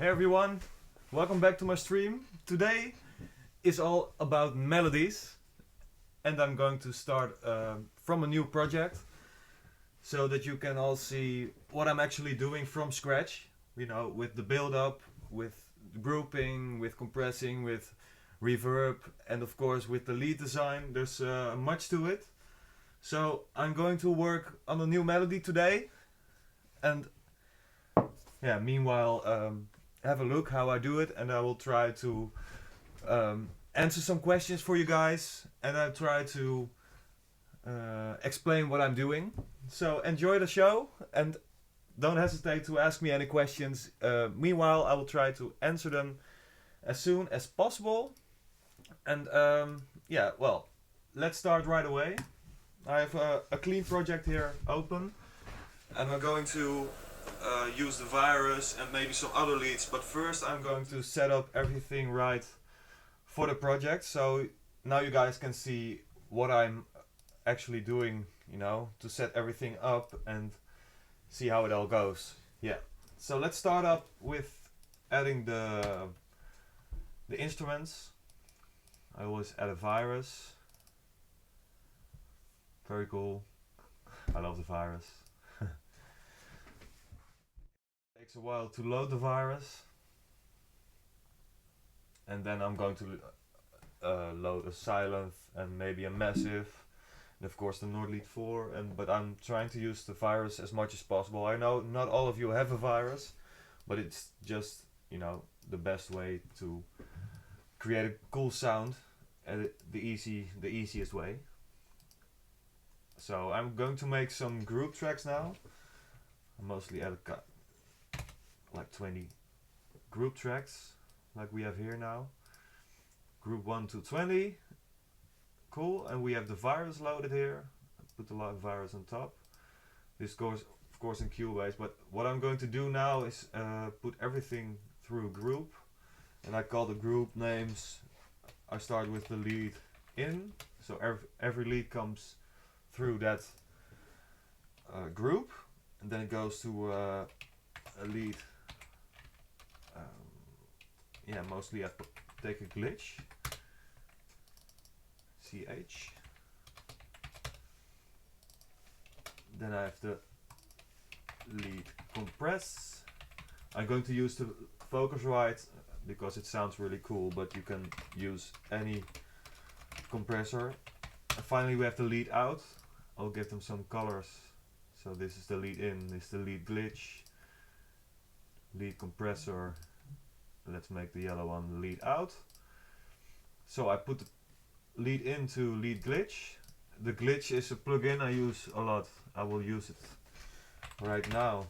Hey everyone, welcome back to my stream. Today is all about melodies, and I'm going to start from a new project so that you can all see what I'm actually doing from scratch, you know, with the build up, with grouping, with compressing, with reverb, and of course with the lead design. There's much to it. So I'm going to work on a new melody today, and yeah, meanwhile, have a look how I do it, and I will try to answer some questions for you guys, and I'll try to explain what I'm doing. So enjoy the show, and don't hesitate to ask me any questions. Meanwhile, I will try to answer them as soon as possible. And yeah, well, let's start right away. I have a clean project here open, and I'm going to use the virus and maybe some other leads, but first I'm going to set up everything right for the project, so now you guys can see what I'm actually doing, you know, to set everything up and see how it all goes. Yeah, so let's start up with adding the instruments. I always add a virus. Very cool. I love the virus. Takes a while to load the virus, and then I'm going to load a silent and maybe a massive, and of course the Nord Lead 4. But I'm trying to use the virus as much as possible. I know not all of you have a virus, but it's just, you know, the best way to create a cool sound and the easiest way. So I'm going to make some group tracks now. I mostly add like 20 group tracks like we have here now. Group 1 to 20. Cool, and we have the virus loaded here. I put the virus on top. This goes of course in Cubase, but what I'm going to do now is put everything through group, and I call the group names. I start with the lead in, so every lead comes through that group, and then it goes to a lead. Yeah, mostly I take a glitch, CH. Then I have the lead compress. I'm going to use the Focusrite because it sounds really cool, but you can use any compressor. And finally we have the lead out. I'll give them some colors. So this is the lead in, this is the lead glitch, lead compressor. Let's make the yellow one lead out. So I put the lead into lead glitch. The glitch is a plugin I use a lot. I will use it right now,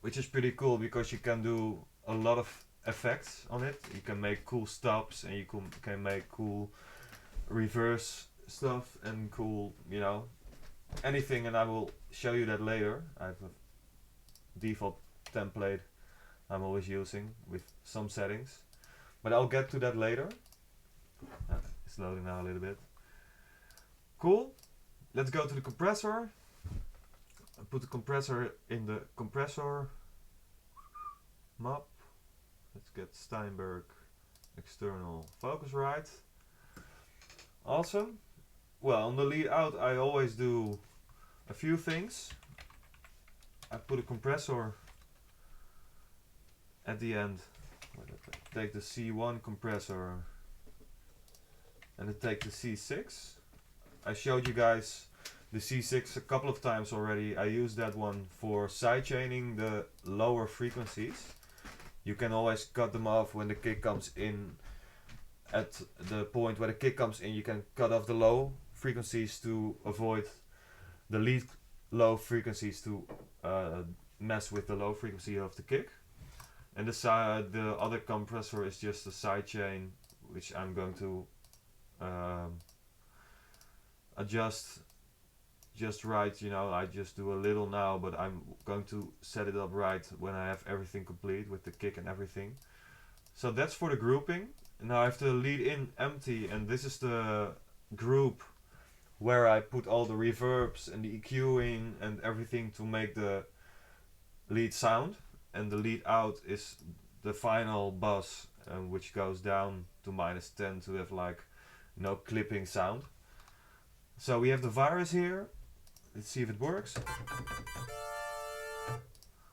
which is pretty cool because you can do a lot of effects on it. You can make cool stops, and you can make cool reverse stuff and cool, you know, anything, and I will show you that later. I have a default template I'm always using with some settings, but I'll get to that later. It's loading now a little bit. Cool, let's go to the compressor. I put the compressor in the compressor map. Let's get Steinberg external Focusrite. Awesome. Well, on the lead out I always do a few things. I put a compressor at the end. Take the C1 compressor and then take the C6. I showed you guys the C6 a couple of times already. I use that one for sidechaining the lower frequencies. You can always cut them off when the kick comes in. At the point where the kick comes in, you can cut off the low frequencies to avoid the lead low frequencies to mess with the low frequency of the kick. And the other compressor is just a sidechain, which I'm going to adjust just right. You know, I just do a little now, but I'm going to set it up right when I have everything complete with the kick and everything. So that's for the grouping. Now I have the lead in empty, and this is the group where I put all the reverbs and the EQing and everything to make the lead sound. And the lead out is the final bus, which goes down to -10 to have like no clipping sound. So we have the virus here. Let's see if it works.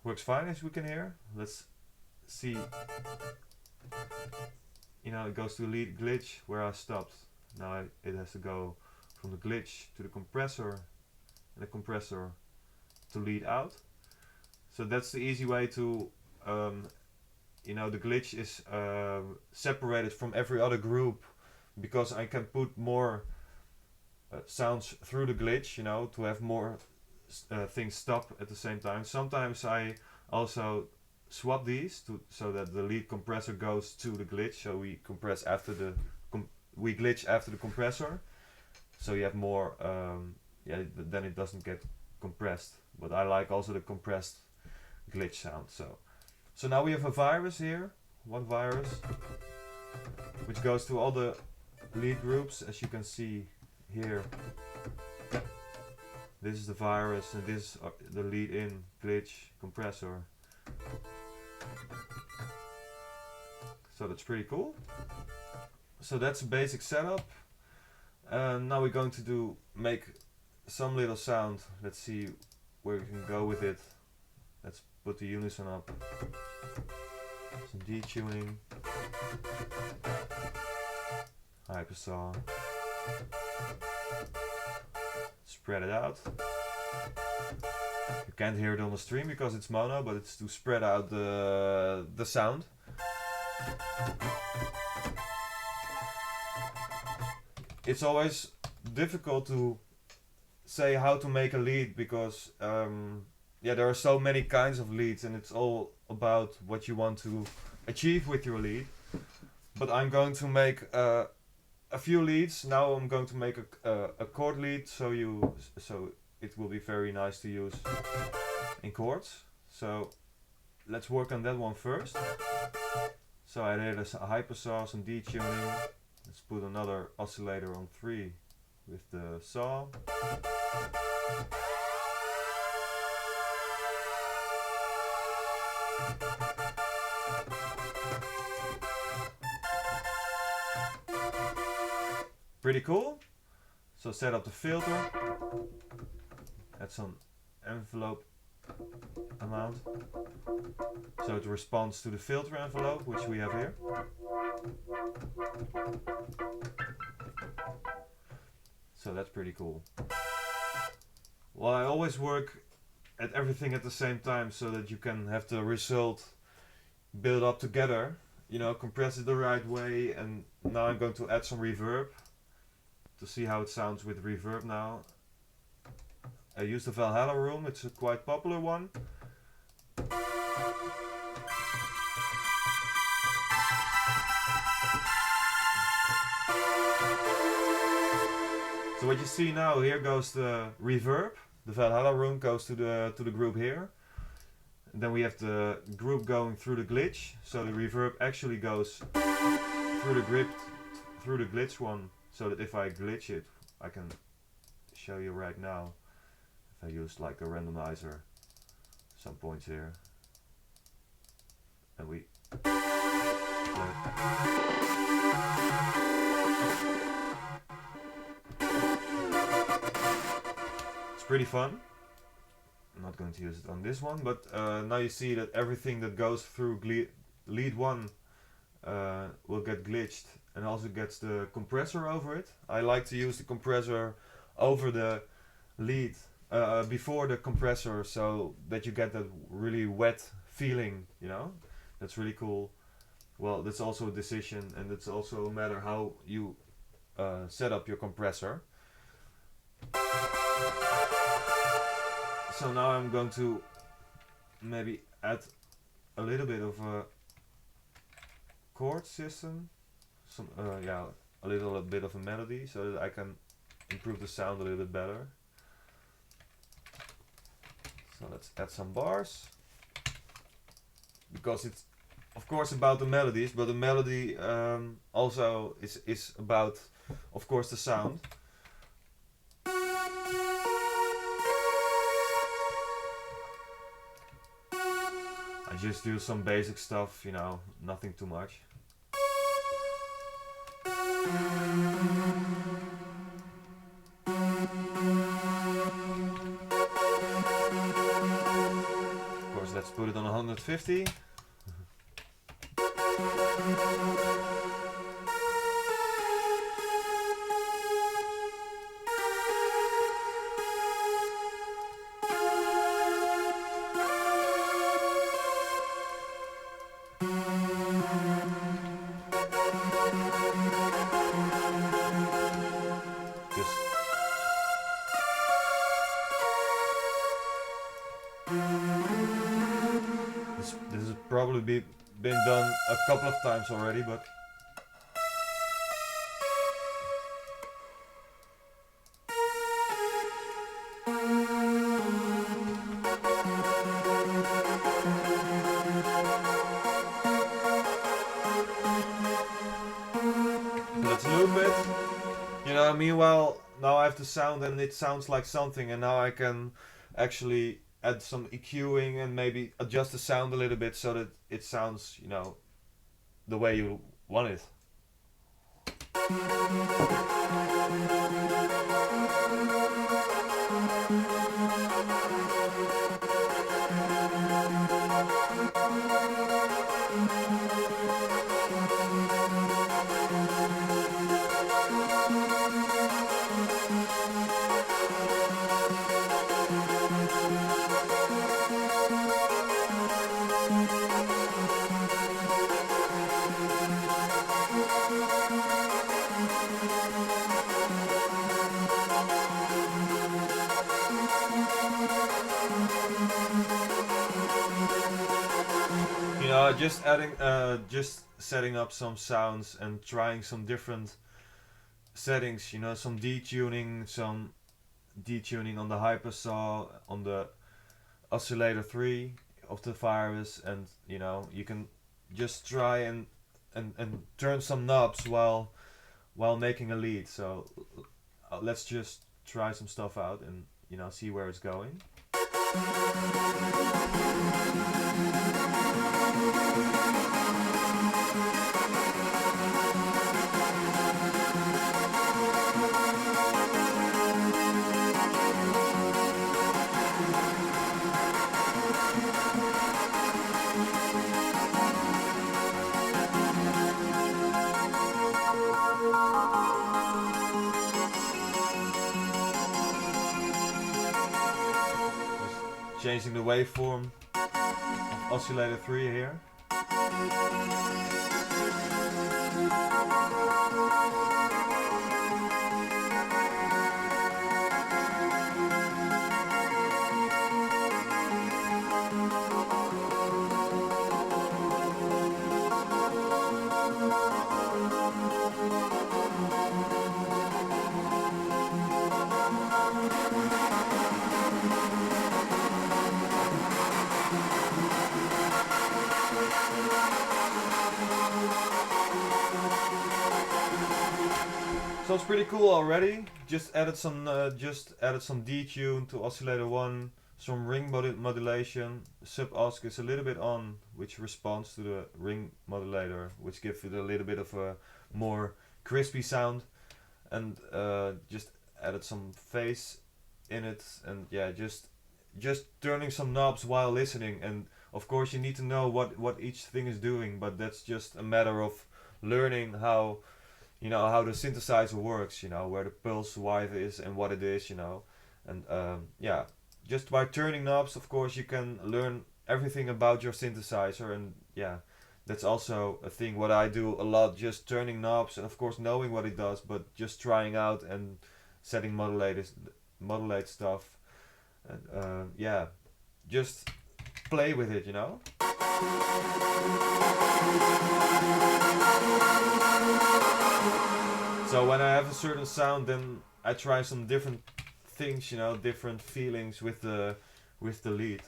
Works fine, as we can hear. Let's see. You know, it goes to lead glitch where I stopped. Now it has to go from the glitch to the compressor, and the compressor to lead out. So that's the easy way to, you know, the glitch is separated from every other group, because I can put more sounds through the glitch, you know, to have more things stop at the same time. Sometimes I also swap these so that the lead compressor goes to the glitch, so we compress after the we glitch after the compressor, so you have more yeah, then it doesn't get compressed. But I like also the compressed glitch sound. So now we have a virus here, one virus, which goes to all the lead groups, as you can see here. This is the virus, and this is the lead in glitch compressor. So that's pretty cool. So that's a basic setup. Now we're going to make some little sound. Let's see where we can go with it. Let's put the unison up. Some detuning. Hypersaw. Spread it out. You can't hear it on the stream because it's mono, but it's to spread out the sound. It's always difficult to say how to make a lead, because yeah, there are so many kinds of leads, and it's all about what you want to achieve with your lead. But I'm going to make a few leads. Now I'm going to make a chord lead, so it will be very nice to use in chords. So let's work on that one first. So I did a hypersaw, some detuning. Let's put another oscillator on 3 with the saw. Pretty cool. So set up the filter. Add some envelope amount, so it responds to the filter envelope, which we have here. So that's pretty cool. Well, I always work at everything at the same time, so that you can have the result build up together, you know, compress it the right way. And now I'm going to add some reverb to see how it sounds with reverb now. I use the Valhalla room, it's a quite popular one. So what you see now, here goes the reverb. The Valhalla room goes to the group here. And then we have the group going through the glitch. So the reverb actually goes through the glitch one, so that if I glitch it, I can show you right now. I used like a randomizer, some points here, and we it's pretty fun. I'm not going to use it on this one, but now you see that everything that goes through lead 1 will get glitched, and also gets the compressor over it. I like to use the compressor over the lead before the compressor, so that you get that really wet feeling, you know. That's really cool. Well, that's also a decision, and it's also a matter how you set up your compressor. So now I'm going to maybe add a little bit of a chord system, some yeah, a little bit of a melody, so that I can improve the sound a little bit better. So let's add some bars, because it's of course about the melodies, but the melody also is about, of course, the sound. I just do some basic stuff, you know, nothing too much. Of course, let's put it on 150. This has probably been done a couple of times already, but let's loop it. You know, meanwhile, now I have the sound and it sounds like something, and now I can actually add some EQing and maybe adjust the sound a little bit so that it sounds, you know, the way you want it. Just setting up some sounds and trying some different settings. You know, some detuning on the hypersaw, on the oscillator 3 of the virus, and you know, you can just try and turn some knobs while making a lead. So let's just try some stuff out and, you know, see where it's going. Changing the waveform of oscillator 3 here. So it's pretty cool already. Just added some detune to oscillator 1, some ring modulation. Sub-osc is a little bit on, which responds to the ring modulator, which gives it a little bit of a more crispy sound. And just added some phase in it, and yeah, just turning some knobs while listening. And of course you need to know what each thing is doing, but that's just a matter of learning how, you know, how the synthesizer works, you know, where the pulse width is and what it is, you know. And yeah, just by turning knobs, of course, you can learn everything about your synthesizer. And yeah, that's also a thing what I do a lot, just turning knobs and of course knowing what it does, but just trying out and setting modulate stuff. And yeah, just play with it, you know. So when I have a certain sound, then I try some different things, you know, different feelings with the lead.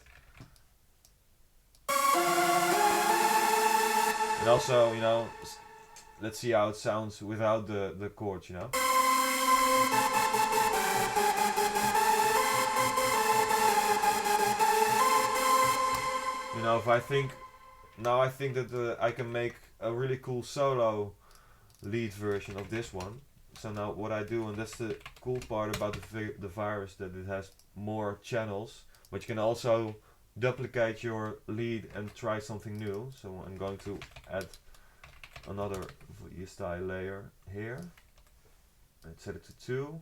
And also, you know, let's see how it sounds without the chords, you know. You know, if I think now, I think that I can make a really cool solo lead version of this one. So now what I do, and that's the cool part about the virus, that it has more channels, but you can also duplicate your lead and try something new. So I'm going to add another style layer here and set it to 2.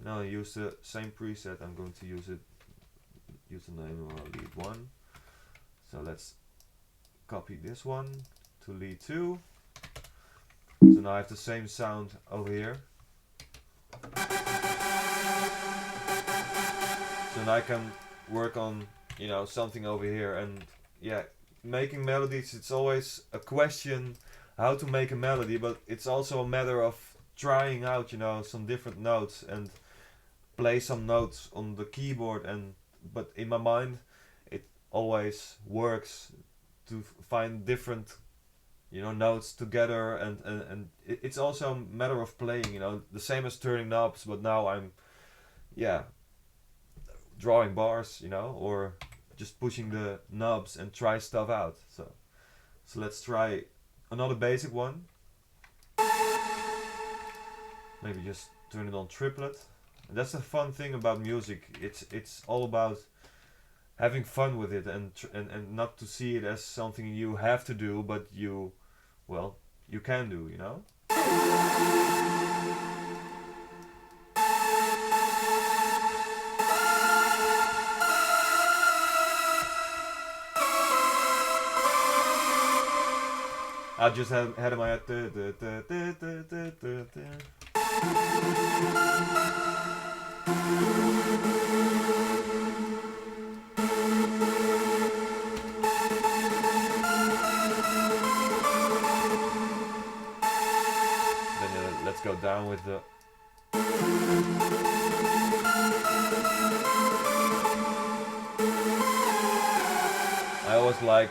Now I use the same preset. I'm going to use the name of lead 1. So let's copy this one to lead 2. So now I have the same sound over here. So now I can work on, you know, something over here. And yeah, making melodies, it's always a question how to make a melody, but it's also a matter of trying out, you know, some different notes and play some notes on the keyboard. And but in my mind it always works to find different, you know, notes together, and it's also a matter of playing, you know, the same as turning knobs, but now I'm, yeah, drawing bars, you know, or just pushing the knobs and try stuff out. So let's try another basic one. Maybe just turn it on triplet. And that's the fun thing about music. It's all about having fun with it, and not to see it as something you have to do, but you can do, you know? I just had in my head. Then let's go down with the. I always like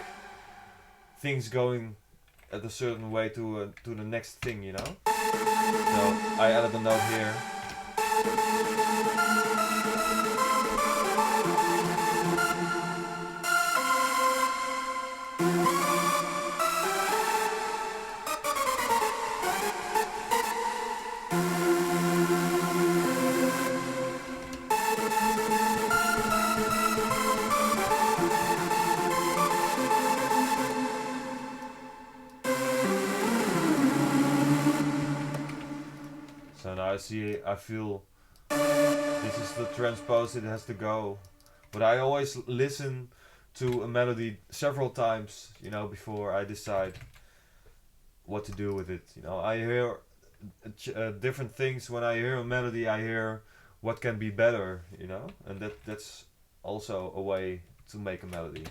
things going at a certain way to the next thing, you know. So I added a note here. So now I feel this is the transpose it has to go. But I always listen to a melody several times, you know, before I decide what to do with it. You know, I hear different things. When I hear a melody, I hear what can be better, you know, and that's also a way to make a melody.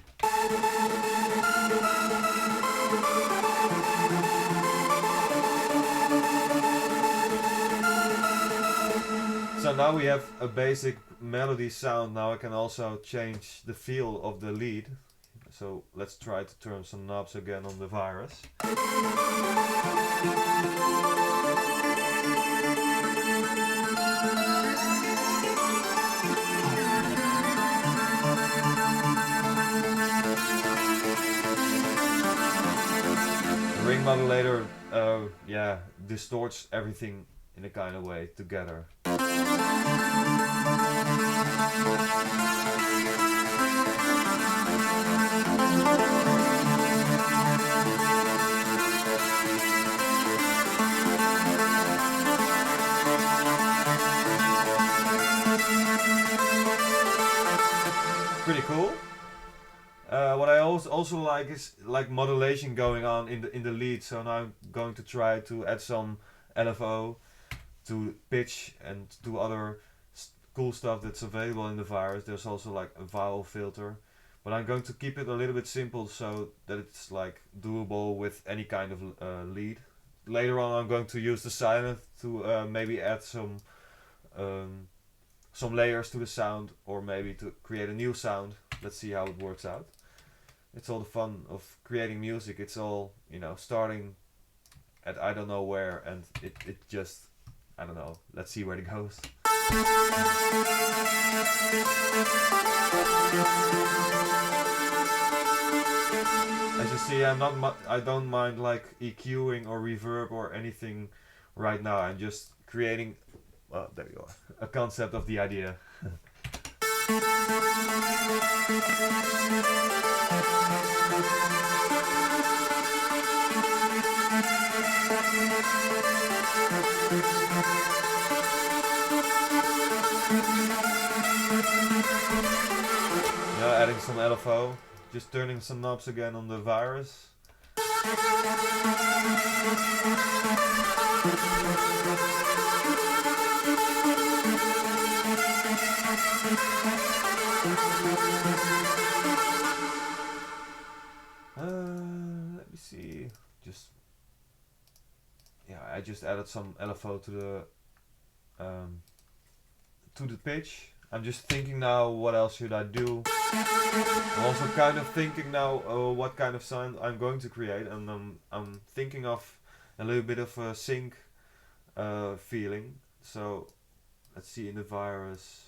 So now we have a basic melody sound. Now I can also change the feel of the lead. So let's try to turn some knobs again on the virus. The ring modulator, yeah, distorts everything in a kind of way together. Pretty cool. What I also like is like modulation going on in the lead. So now I'm going to try to add some LFO to pitch and to other cool stuff that's available in the virus. There's also like a vowel filter, but I'm going to keep it a little bit simple so that it's like doable with any kind of lead. Later on I'm going to use the silent to maybe add some layers to the sound, or maybe to create a new sound. Let's see how it works out. It's all the fun of creating music. It's all, you know, starting at I don't know where, and it just, I don't know, let's see where it goes. see, I don't mind like EQing or reverb or anything right now. I'm just creating, there you are, a concept of the idea. Yeah, adding some LFO, just turning some knobs again on the virus. Let me see. I just added some LFO to the pitch. I'm just thinking now, what else should I do? I'm also kind of thinking now what kind of sound I'm going to create, and I'm thinking of a little bit of a sync feeling. So let's see in the virus.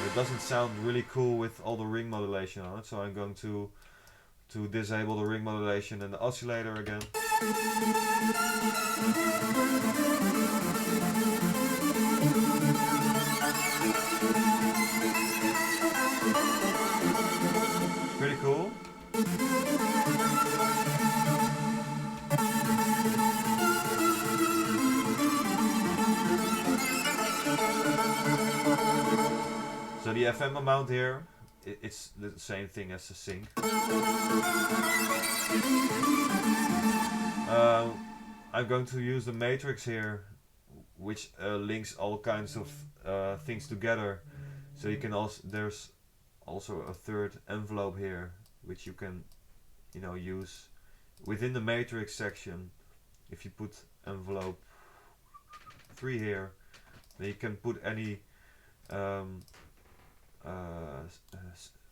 It doesn't sound really cool with all the ring modulation on it, so I'm going to disable the ring modulation and the oscillator again. Pretty cool. So the FM amount here, it's the same thing as the sync. I'm going to use the matrix here, which links all kinds of things together. So you can also, there's also a third envelope here, which you can, use within the matrix section. If you put envelope 3 here, then you can put any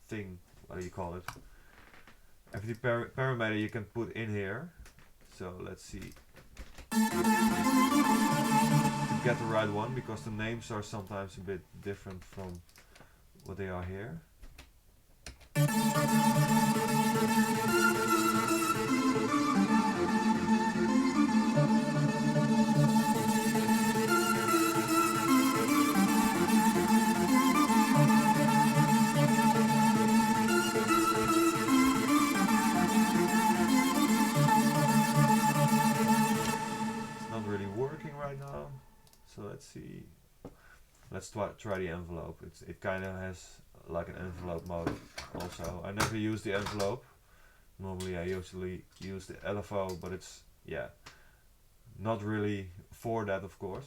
thing, what do you call it? Every parameter you can put in here. So let's see, to get the right one, because the names are sometimes a bit different from what they are here. Right now, so let's see. Let's try the envelope. It kind of has like an envelope mode. Also, I never use the envelope. Normally, I usually use the LFO, but it's not really for that, of course.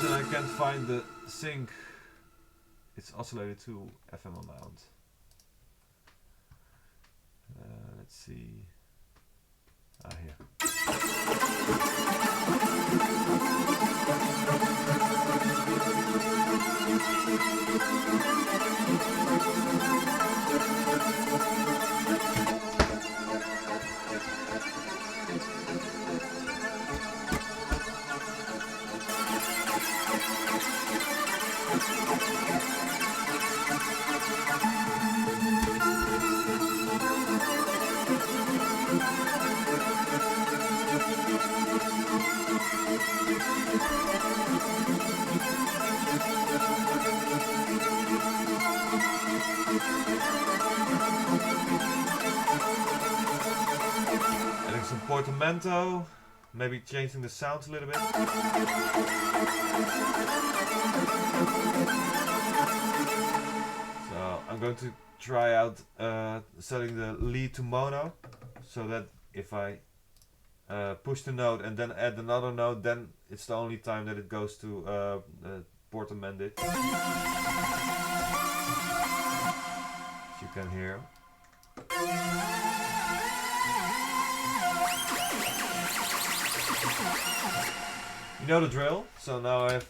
I can't find the sync. It's oscillated to FM amount. Let's see. Here. Adding some portamento, maybe changing the sounds a little bit. So I'm going to try out setting the lead to mono, so that if I push the note and then add another note, then it's the only time that it goes to portamended. As you can hear. You know the drill, so now I have...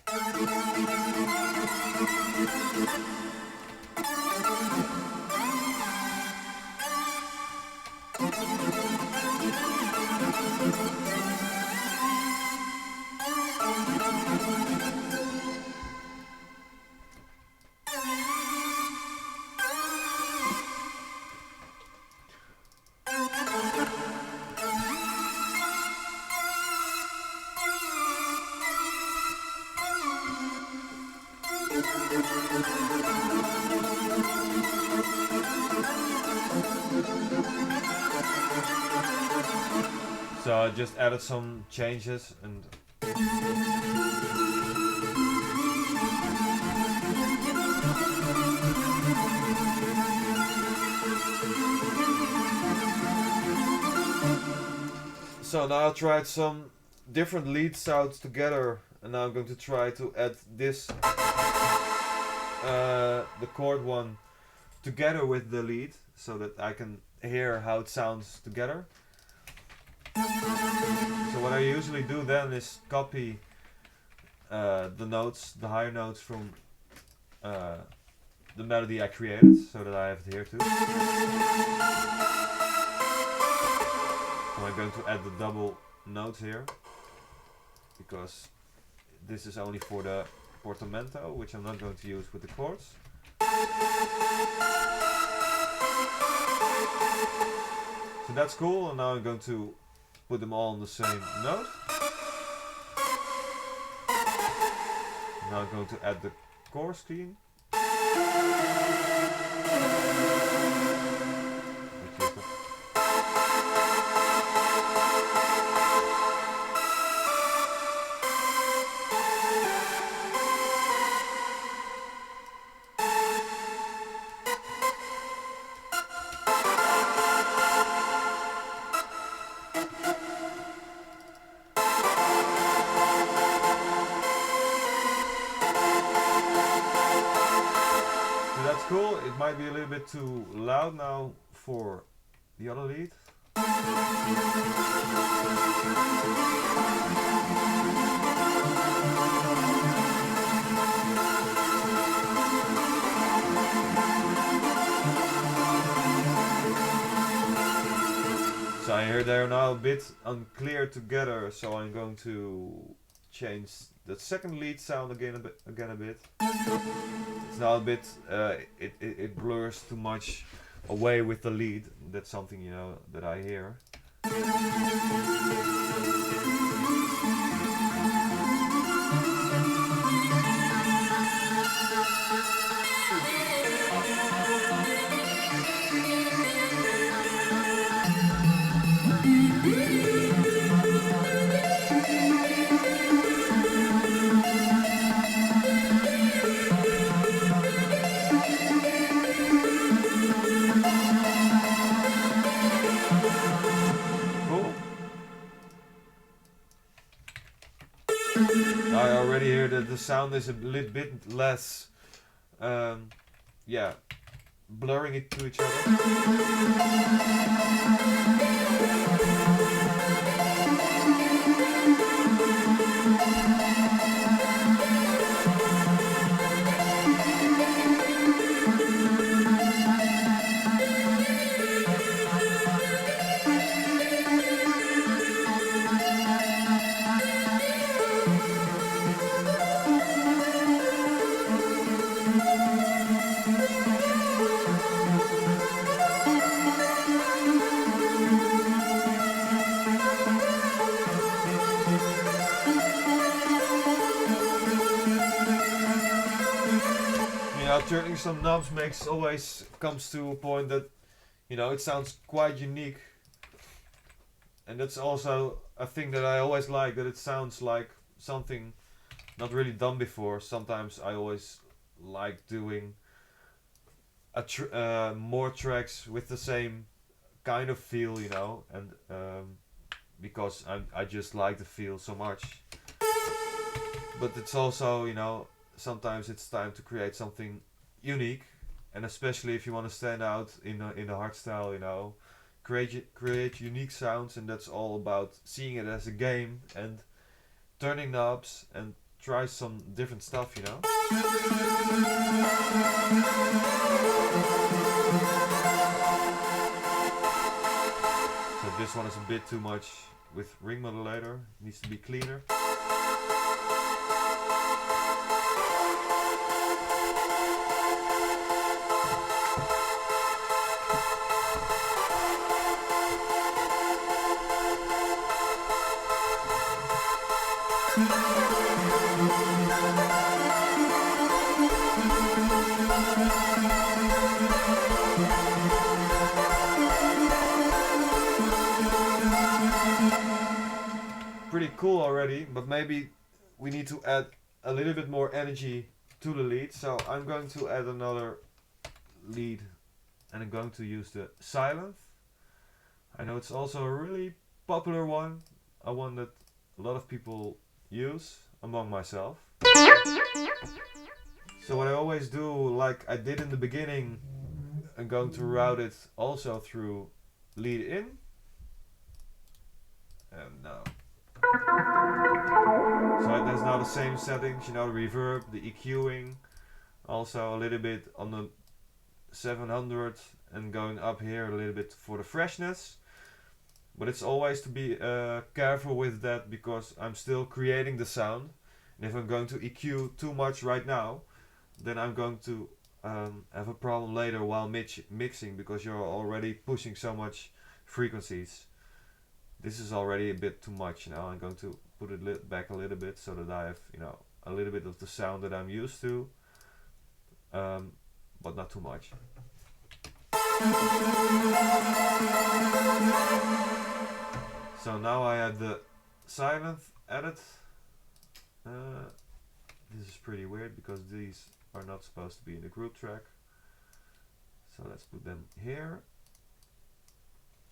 So I just added some changes and so now I tried some different lead sounds together, and now I'm going to try to add this the chord one together with the lead so that I can hear how it sounds together. So what I usually do then is copy the notes, the higher notes from the melody I created, so that I have it here too. So I'm going to add the double notes here, because this is only for the portamento, which I'm not going to use with the chords. So that's cool, and now I'm going to put them all on the same note. Now I'm going to add the chorus scheme. Cool, it might be a little bit too loud now for the other lead. So I hear they're now a bit unclear together, so I'm going to change the second lead sound again a bit. It's now a bit, it blurs too much away with the lead. That's something, you know, that I hear. I already hear that the sound is a little bit less, yeah, blurring it to each other. Turning some knobs comes to a point that, you know, it sounds quite unique, and that's also a thing that I always like, that it sounds like something not really done before. Sometimes I always like doing more tracks with the same kind of feel, you know, and because I just like the feel so much. But it's also, you know, sometimes it's time to create something unique, and especially if you want to stand out in the hardstyle, you know, create unique sounds, and that's all about seeing it as a game and turning knobs and try some different stuff, you know. So this one is a bit too much with ring modulator, needs to be cleaner. Pretty cool already, but maybe we need to add a little bit more energy to the lead. So I'm going to add another lead, and I'm going to use the Silent. I know it's also a really popular one, a one that a lot of people use, among myself. So what I always do, like I did in the beginning, I'm going to route it also through lead in, and now. So it has now the same settings, you know, the reverb, the EQing, also a little bit on the 700 and going up here a little bit for the freshness. But it's always to be careful with that, because I'm still creating the sound, and if I'm going to EQ too much right now, then I'm going to have a problem later while mixing, because you're already pushing so much frequencies. This is already a bit too much, you know. I'm going to put it back a little bit so that I have, you know, a little bit of the sound that I'm used to, but not too much. So now I have the Silent added. This is pretty weird because these are not supposed to be in the group track. So let's put them here.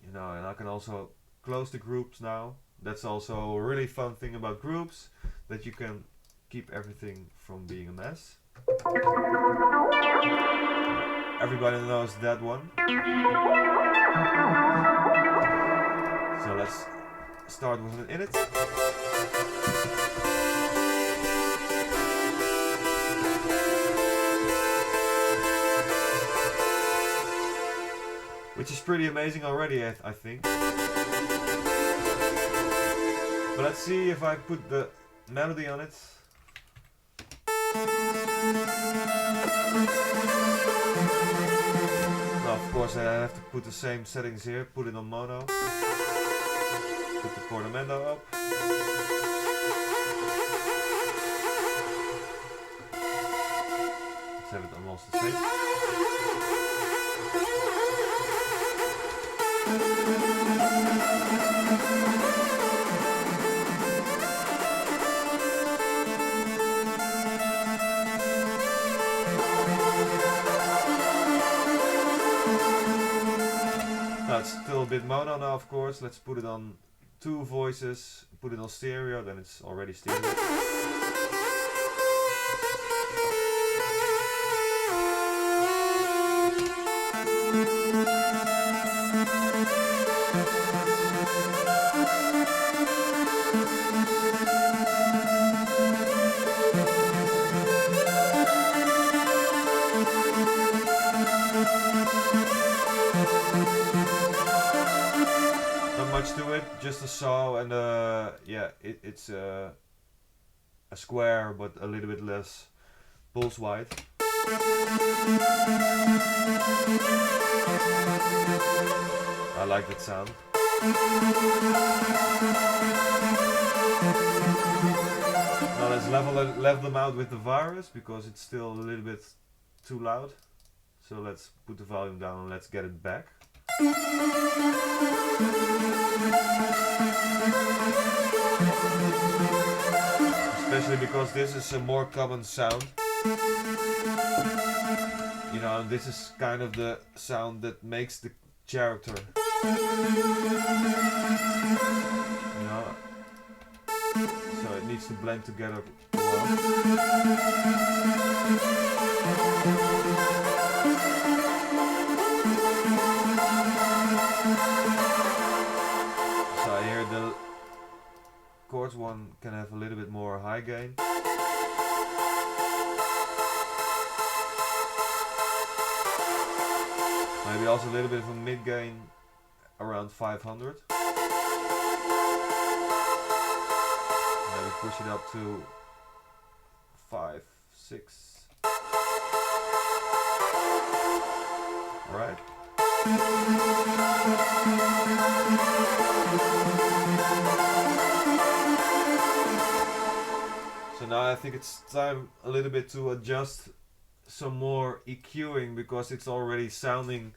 You know, and I can also close the groups now. That's also a really fun thing about groups, that you can keep everything from being a mess. Everybody knows that one. So let's start with an init. Which is pretty amazing already, I think. But let's see if I put the melody on it. Now, of course, I have to put the same settings here. Put it on mono. Put the portamento up. Let's have it almost the same. Now it's still a bit mono now, of course. Let's put it on 2 voices, put it on stereo, then it's already stereo. Not much to it, just a saw and yeah, it's a square but a little bit less pulse wide. I like that sound. Now let's level them out with the virus, because it's still a little bit too loud. So let's put the volume down and let's get it back. Especially because this is a more common sound. You know, and this is kind of the sound that makes the character. needs to blend together well. So I hear the chords one can have a little bit more high gain. Maybe also a little bit of a mid gain around 500. Maybe push it up to 5, 6. Alright. So now I think it's time a little bit to adjust some more EQing, because it's already sounding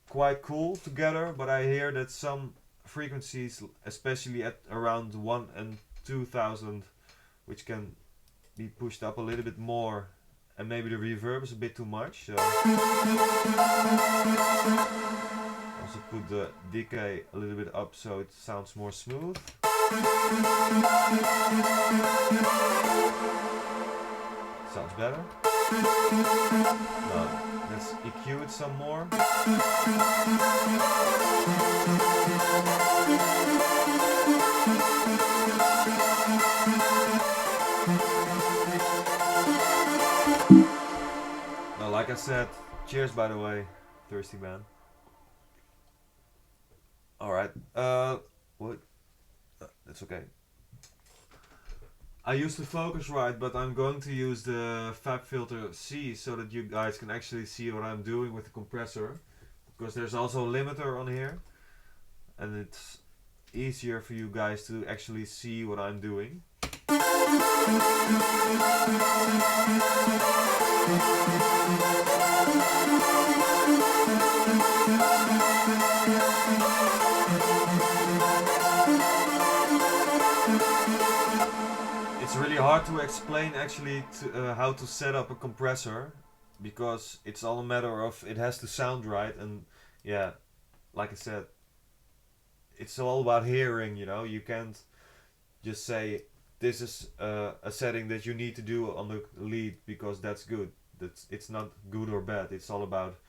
quite cool together, but I hear that some frequencies, especially at around 1 and 2000, which can be pushed up a little bit more, and maybe the reverb is a bit too much, so also put the decay a little bit up so it sounds more smooth. Sounds better. Now, let's EQ it some more. Now, like I said, cheers by the way, thirsty man. Alright, what? That's okay. I used the Focusrite, but I'm going to use the FabFilter C so that you guys can actually see what I'm doing with the compressor, because there's also a limiter on here and it's easier for you guys to actually see what I'm doing. It's really hard to explain actually how to set up a compressor, because it's all a matter of it has to sound right, and yeah, like I said, it's all about hearing, you know. You can't just say this is a setting that you need to do on the lead because that's good. It's not good or bad, it's all about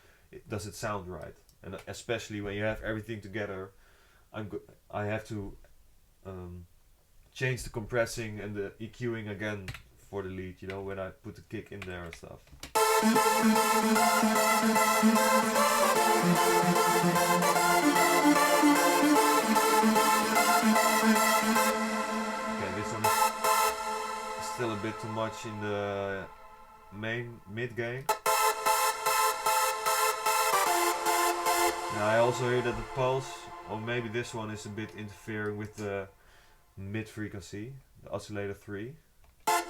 does it sound right, and especially when you have everything together, I have to change the compressing and the EQing again for the lead, you know, when I put the kick in there and stuff. Okay, this one is still a bit too much in the main mid gain. Now I also hear that the pulse, or maybe this one, is a bit interfering with the mid frequency, the oscillator 3. Yeah,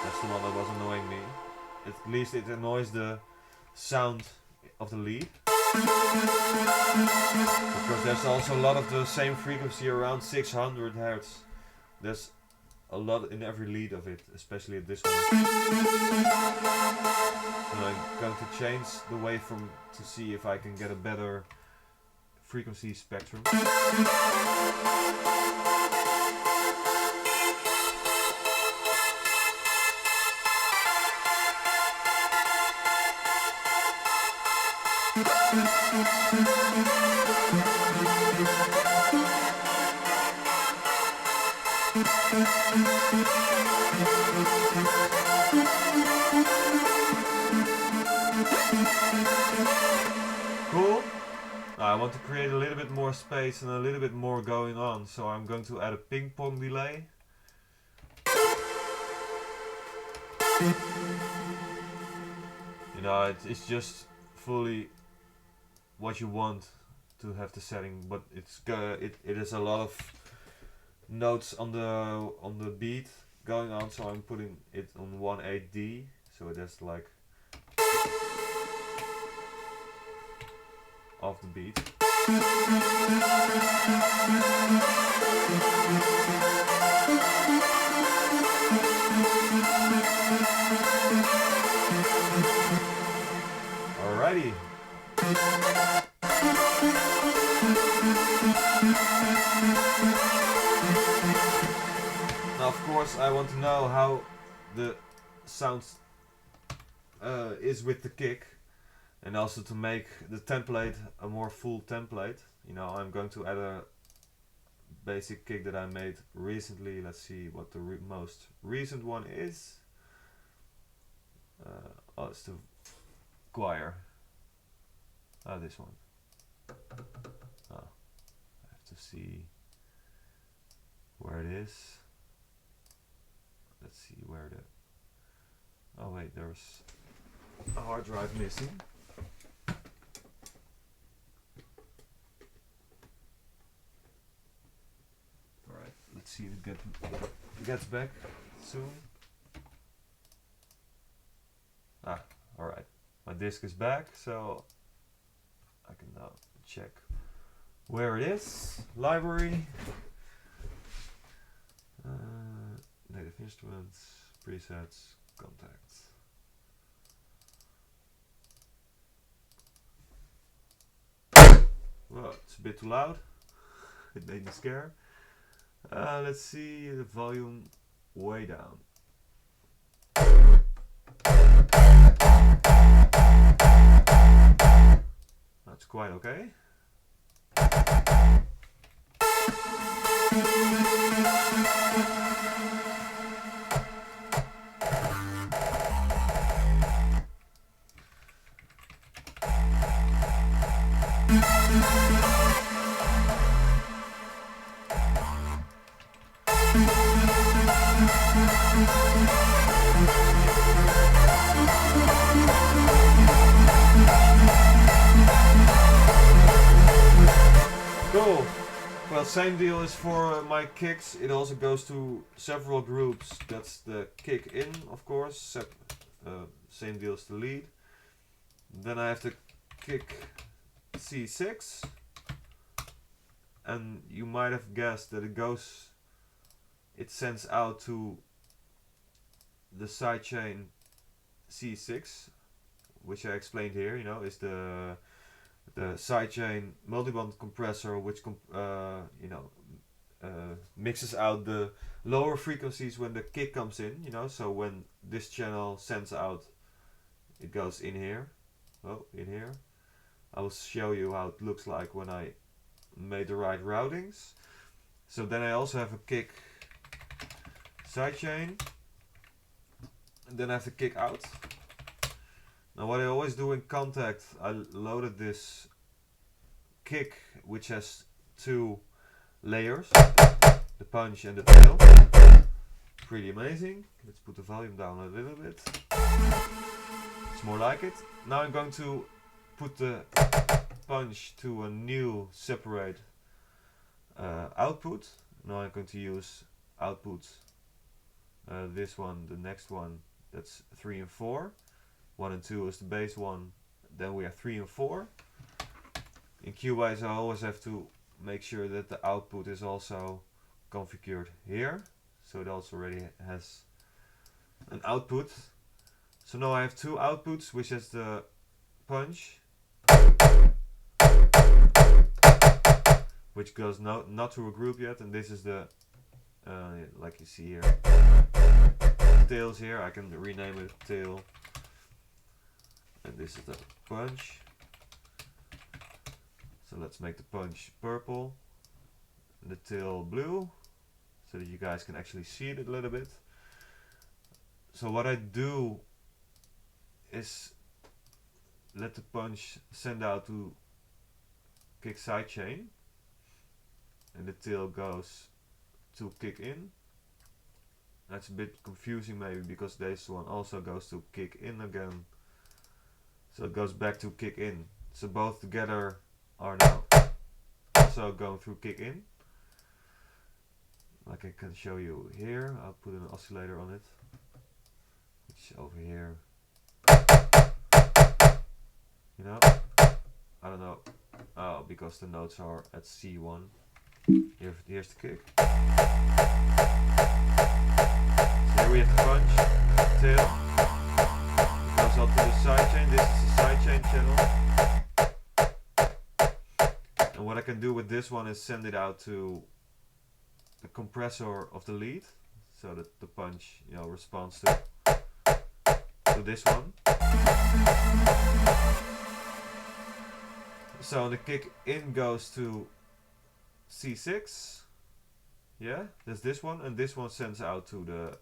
that's the one that was annoying me. At least it annoys the sound of the lead, because there's also a lot of the same frequency around 600 Hz. There's a lot in every lead of it, especially at this one. So I'm going to change the waveform to see if I can get a better frequency spectrum. Cool. I want to create a little bit more space and a little bit more going on, so I'm going to add a ping pong delay. You know, it's just fully what you want to have the setting, but it is a lot of notes on the beat going on, so I'm putting it on 1/8D, so it has like off the beat. Alrighty. course I want to know how the sound is with the kick, and also to make the template a more full template. You know, I'm going to add a basic kick that I made recently. Let's see what the most recent one is. Oh, it's the choir. Oh, this one. Oh, I have to see where it is. Let's see where the... Oh wait, there's a hard drive missing. Alright, let's see if it gets back soon. Ah, alright. My disk is back, so I can now check where it is. Library. Native instruments, presets, contacts. Well, it's a bit too loud. It made me scare. Let's see the volume way down. That's quite okay. Cool. Well, same deal is for my kicks. It also goes to several groups. That's the kick in, of course. Same deal as the lead. Then I have the kick C6. And you might have guessed that it sends out to the sidechain C6, which I explained here, you know, is the sidechain multiband compressor, which mixes out the lower frequencies when the kick comes in, you know. So when this channel sends out, it goes in here. Oh, in here. I will show you how it looks like when I made the right routings. So then I also have a kick sidechain, and then I have the kick out. Now what I always do in Contact, I loaded this kick which has two layers, the punch and the tail. Pretty amazing. Let's put the volume down a little bit. It's more like it. Now I'm going to put the punch to a new separate output. Now I'm going to use output, this one, the next one, that's 3 and 4. 1 and 2 is the base one, then we have 3 and 4. In Cubase I always have to make sure that the output is also configured here, so it also already has an output. So now I have two outputs, which is the punch, which goes not to a group yet, and this is the, like you see here, tails here. I can rename it tail. And this is the punch. So let's make the punch purple and the tail blue, so that you guys can actually see it a little bit. So what I do is let the punch send out to kick sidechain, and the tail goes to kick in. That's a bit confusing maybe, because this one also goes to kick in again. So it goes back to kick in. So both together are now also going through kick in. Like I can show you here. I'll put an oscillator on it, which is over here. You know, I don't know. Oh, because the notes are at C1. Here's the kick. So here we have the punch, tail. Goes up to the sidechain. This is the sidechain channel. And what I can do with this one is send it out to the compressor of the lead. so that the punch, you know, responds to this one. So the kick in goes to C6. Yeah, there's this one, and this one sends out to the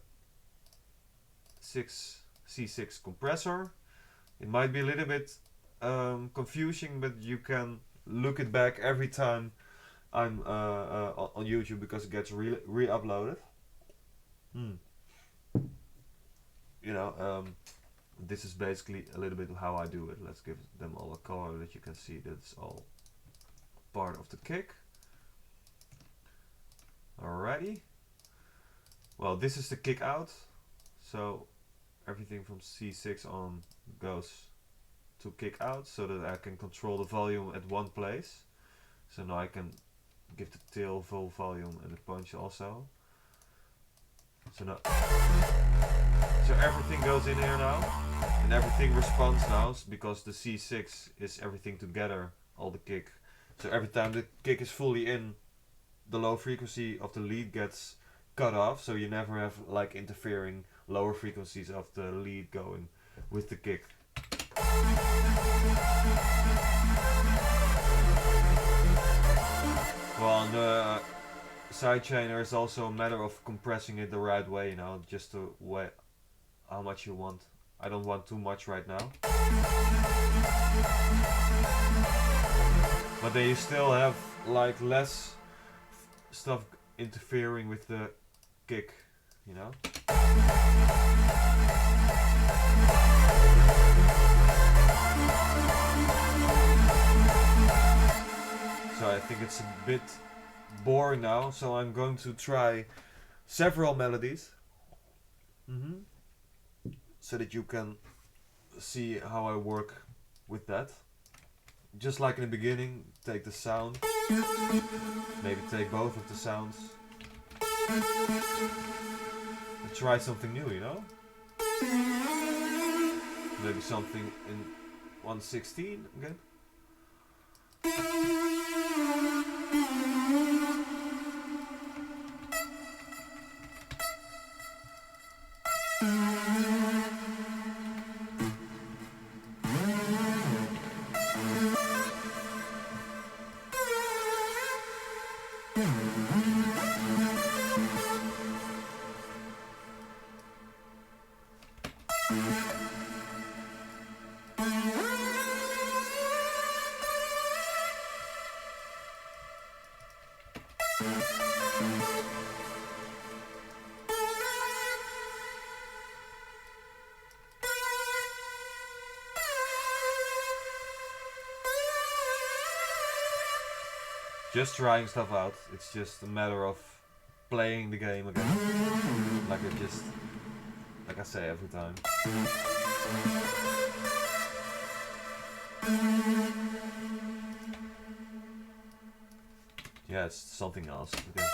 C6 compressor. It might be a little bit confusing, but you can look it back every time I'm on YouTube because it gets re-uploaded. You know, this is basically a little bit how I do it. Let's give them all a color that you can see that it's all part of the kick. Alrighty. Well, this is the kick out, so everything from C6 on goes to kick out, so that I can control the volume at one place. So now I can give the tail full volume and the punch also. So now, so everything goes in here now, and everything responds now because the C6 is everything together, all the kick. So every time the kick is fully in, the low frequency of the lead gets cut off, so you never have like interfering lower frequencies of the lead going with the kick. Well, on the sidechainer is also a matter of compressing it the right way, you know, just to weigh how much you want. I don't want too much right now. But then you still have like less stuff interfering with the kick, you know? So I think it's a bit boring now, so I'm going to try several melodies. So that you can see how I work with that. Just like in the beginning, take the sound, maybe take both of the sounds, and try something new, you know? Maybe something in 116 again. Just trying stuff out. It's just a matter of playing the game again, like I say every time. Yeah, it's something else. Okay.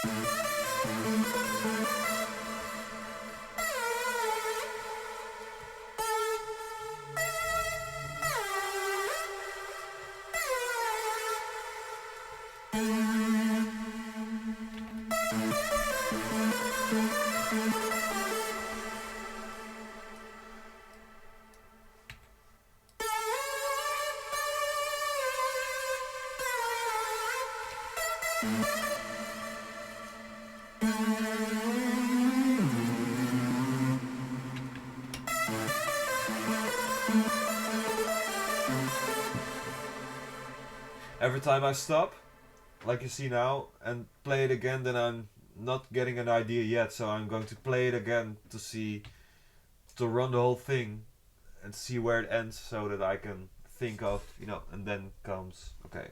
Every time I stop, like you see now, and play it again, then I'm not getting an idea yet, so I'm going to play it again to run the whole thing and see where it ends, so that I can think of, you know, and then comes, okay.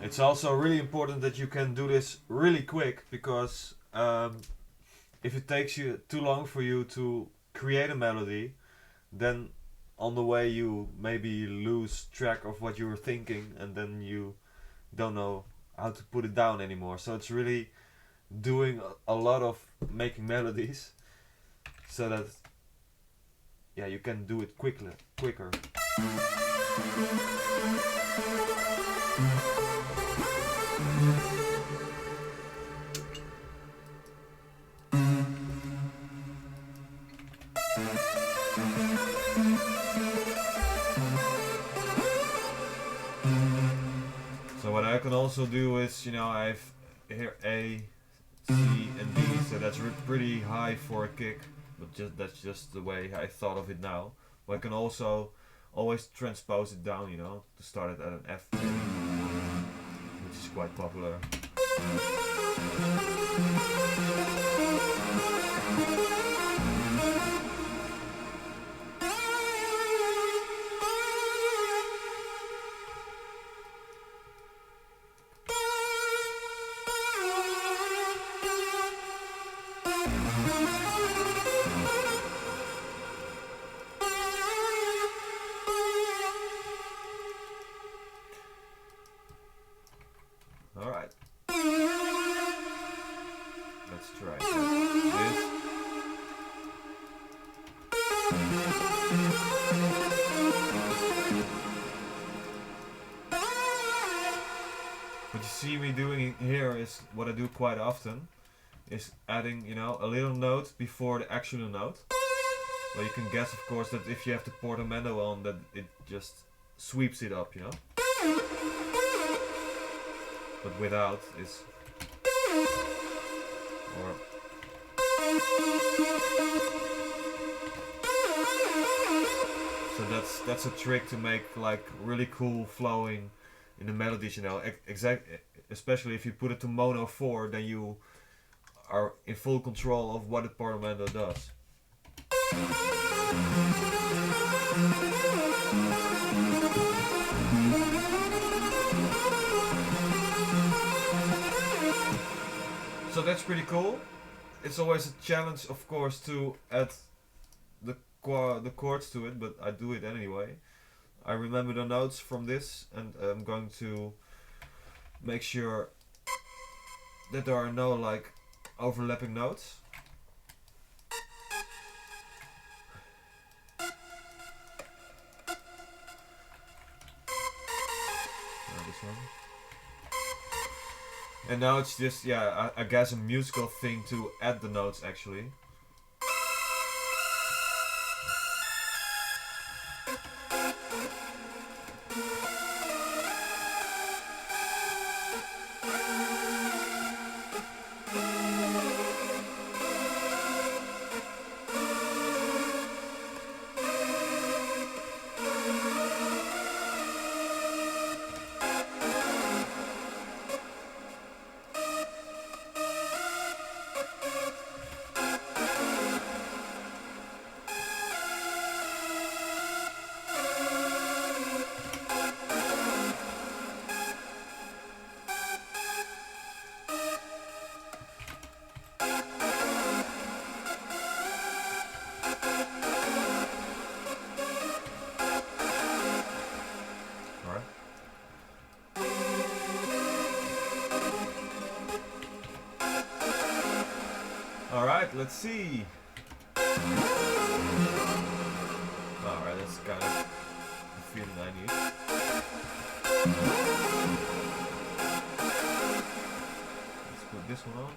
It's also really important that you can do this really quick, because if it takes you too long for you to create a melody, then on the way you maybe lose track of what you were thinking, and then you don't know how to put it down anymore. So it's really doing a lot of making melodies so that you can do it quicker. So what I can also do is, I have here A, C and D, so that's pretty high for a kick, but that's just the way I thought of it now. But I can also always transpose it down, to start it at an F, which is quite popular. Alright. Let's try this. What you see me doing here is what I do quite often, is adding, a little note before the actual note. Well, you can guess, of course, that if you have the portamento on, that it just sweeps it up, But without is or so that's a trick to make like really cool flowing in the melodies, especially if you put it to mono 4, then you are in full control of what the portamento does. So that's pretty cool. It's always a challenge, of course, to add the chords to it, but I do it anyway. I remember the notes from this, and I'm going to make sure that there are no like overlapping notes. This one. And now it's just, I guess a musical thing to add the notes actually. Alright, let's see. Alright, that's kind of the feeling I need. Let's put this one on.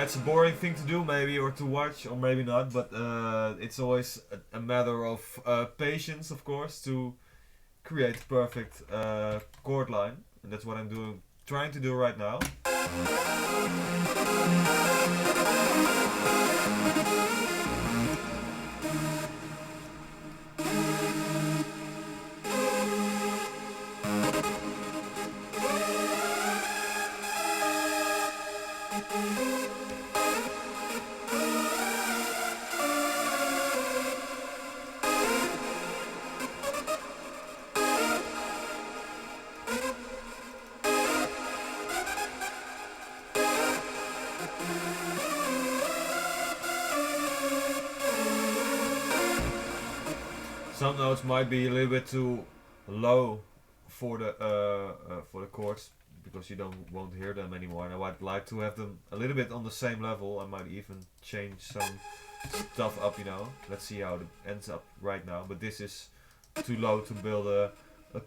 it's a boring thing to do maybe, or to watch, or maybe not, but it's always a matter of patience, of course, to create perfect chord line, and that's what I'm trying to do right now. Some notes might be a little bit too low for the chords, because you won't hear them anymore, and I would like to have them a little bit on the same level. I might even change some stuff up, you know. Let's see how it ends up right now, but this is too low to build a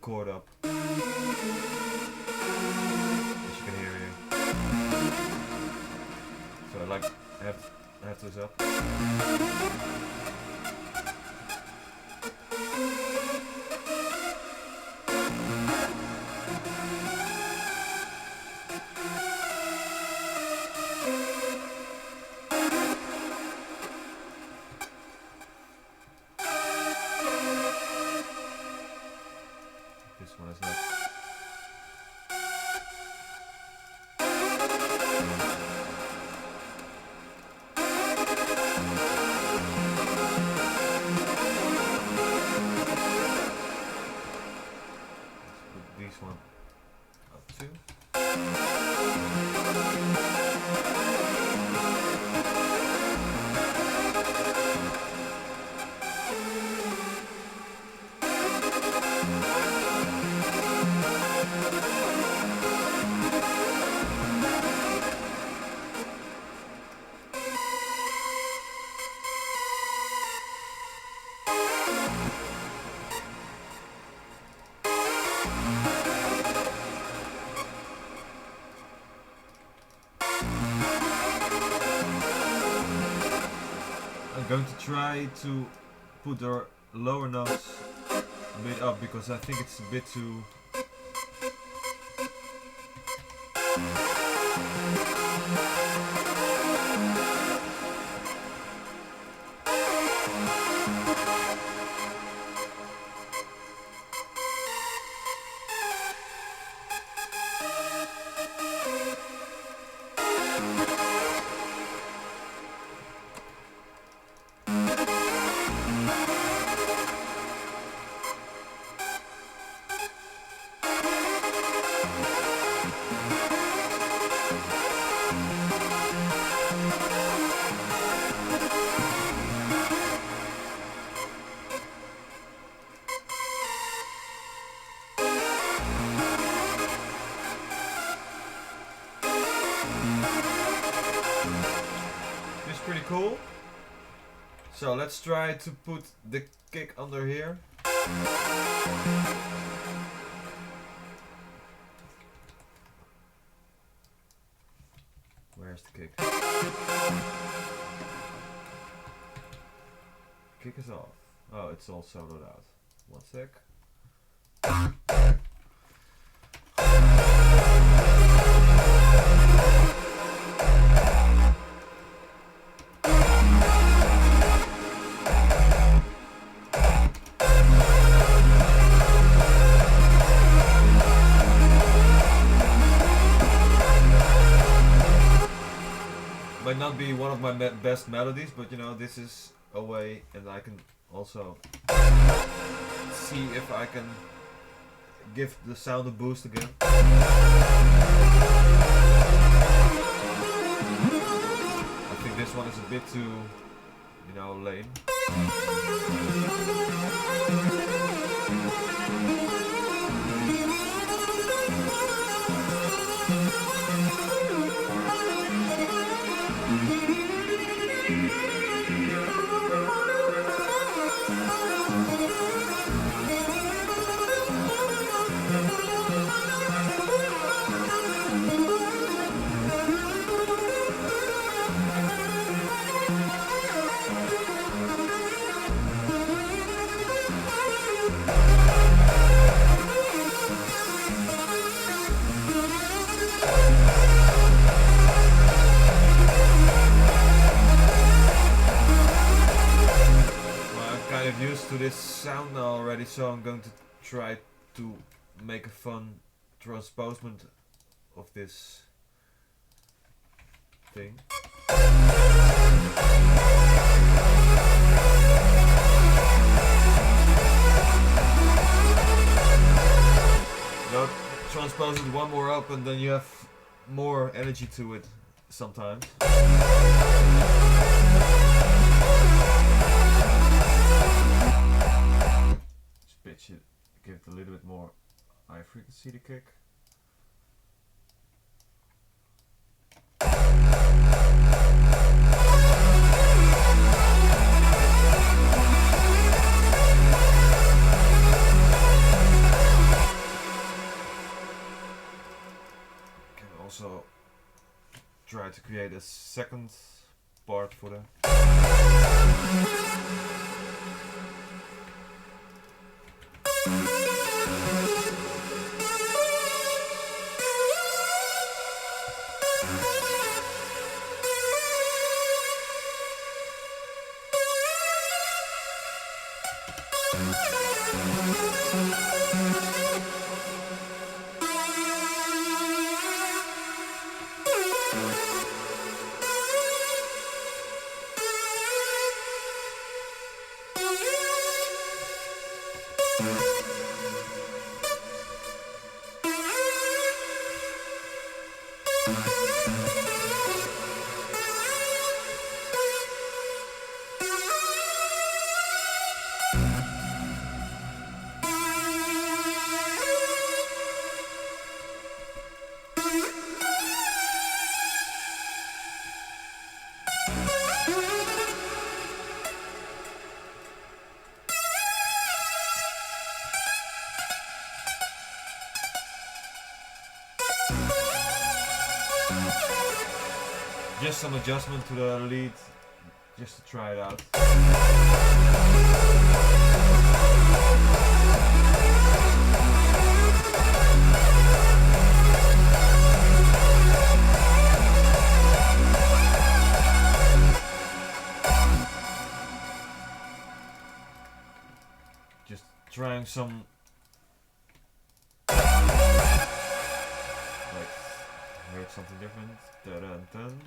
chord up. As you can hear here. So I like have this up. This one is not. Let's put this one up too. I'm going to try to put the lower notes a bit up, because I think it's a bit too... Pretty cool. So let's try to put the kick under here. Where's the kick? Kick is off. Oh, it's all soloed out. One sec. Might not be one of my best melodies, but you know, this is a way, and I can also see if I can give the sound a boost again. I think this one is a bit too, you know, lame. kind of used to this sound now already, so I'm going to try to make a fun transposement of this thing. Now transpose it one more up and then you have more energy to it sometimes. Just pitch it, give it a little bit more high frequency to kick. Also try to create a second part for the just some adjustment to the lead, just to try it out. Just trying some, like, heard something different. Dun dun dun.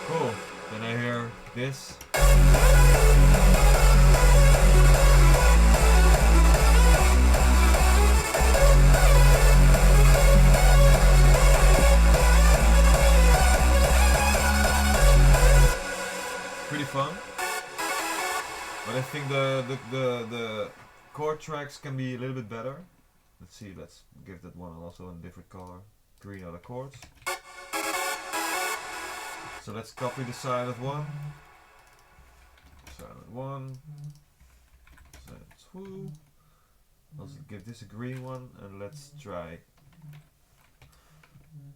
Cool. Then I hear this. Pretty fun, but I think the chord tracks can be a little bit better. Let's see, let's give that one also a different color, green other chords. So let's copy the silent one, silent one, silent two. Also give this a green one, and let's try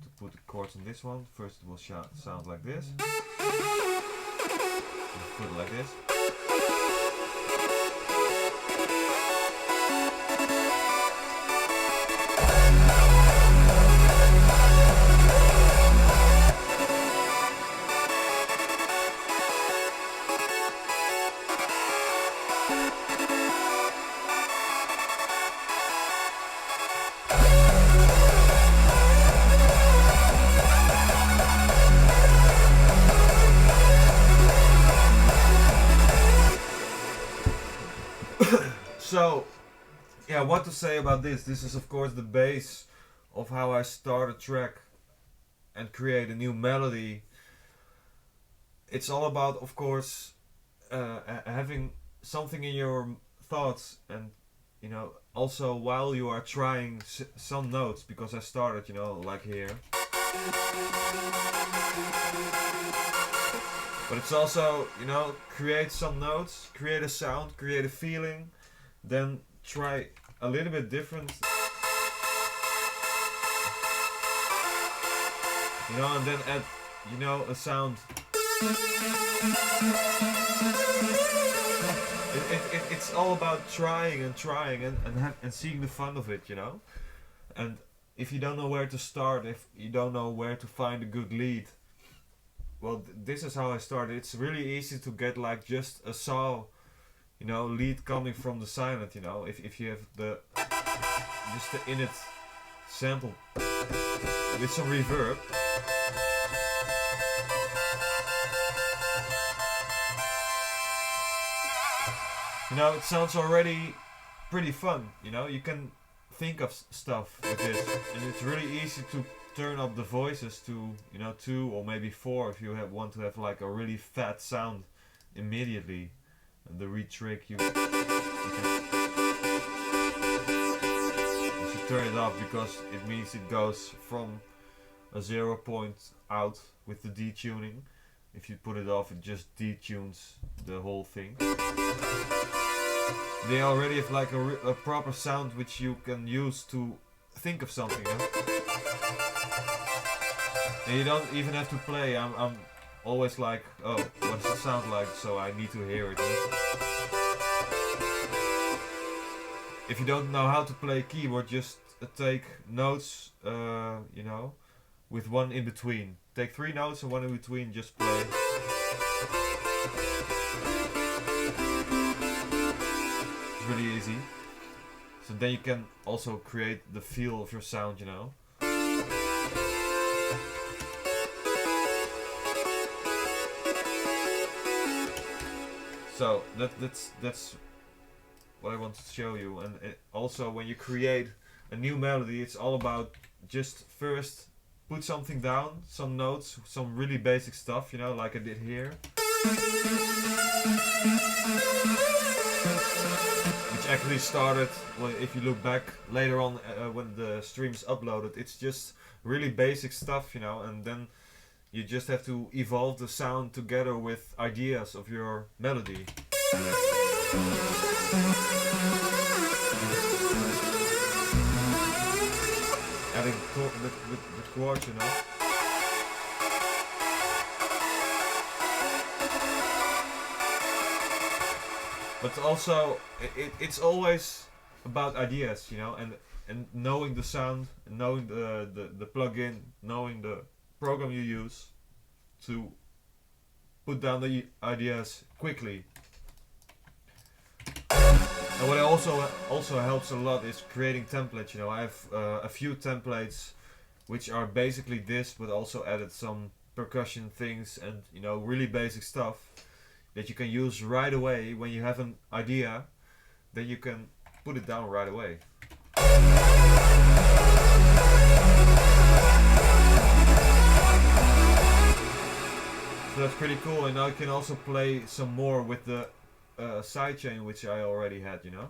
to put the chords in this one. First it will sound like this. Put it like this. So, yeah, what to say about this? This is of course the base of how I start a track and create a new melody. It's all about, of course, having something in your thoughts, and you know, also while you are trying some notes, because I started, you know, like here. But it's also, you know, create some notes, create a sound, create a feeling, then try a little bit different, you know, and then add, you know, a sound It's all about trying and seeing the fun of it, you know. And if you don't know where to start, if you don't know where to find a good lead, well, this is how I started. It's really easy to get like just a saw, you know, lead coming from the silent, you know. If you have just the init sample with some reverb. You know, it sounds already pretty fun, you know. You can think of stuff with this, and it's really easy to turn up the voices to, you know, 2 or maybe 4 if you want to have like a really fat sound immediately. And the retrick you should turn it off, because it means it goes from a 0 point out with the detuning. If you put it off, it just detunes the whole thing. They already have like a proper sound which you can use to think of something, you know? And you don't even have to play. I'm always like, oh, what does it sound like? So I need to hear it. You know? If you don't know how to play keyboard, just take notes, you know, with one in between. Take 3 notes and one in between, just play. It's really easy. So then you can also create the feel of your sound, you know. So that's what I want to show you. And also when you create a new melody, it's all about just first put something down, some notes, some really basic stuff, you know, like I did here. Which actually started, well, if you look back later on when the stream's uploaded, it's just really basic stuff, you know, and then you just have to evolve the sound together with ideas of your melody. Adding with chords, you know. But also, it's always about ideas, you know, and knowing the sound, knowing the plugin, knowing the program you use to put down the ideas quickly. And what also helps a lot is creating templates. You know, I have a few templates which are basically this, but also added some percussion things and, you know, really basic stuff that you can use right away when you have an idea. Then you can put it down right away. So that's pretty cool, and now you can also play some more with the sidechain which I already had, you know.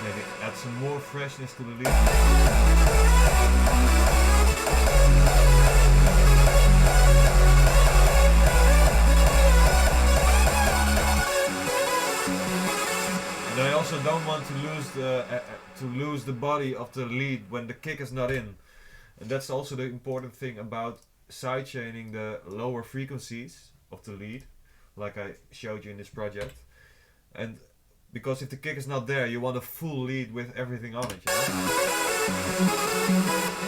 Maybe add some more freshness to the lead. And I also don't want to lose the body of the lead when the kick is not in, and that's also the important thing about sidechaining the lower frequencies of the lead, like I showed you in this project. And because if the kick is not there, you want a full lead with everything on it, you know.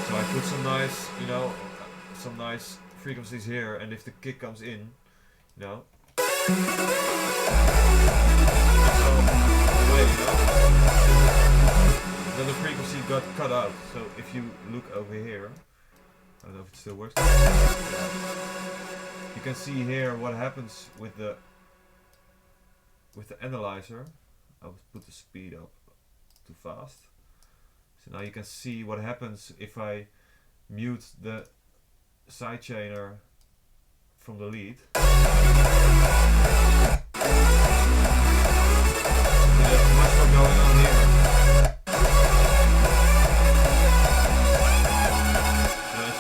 So I put some nice, you know, some nice frequencies here, and if the kick comes in, you know. Way, you know? Then the frequency got cut out. So if you look over here, I don't know if it still works. You can see here what happens with the analyzer. I will put the speed up too fast. So now you can see what happens if I mute the sidechainer from the lead. There's much more going on here.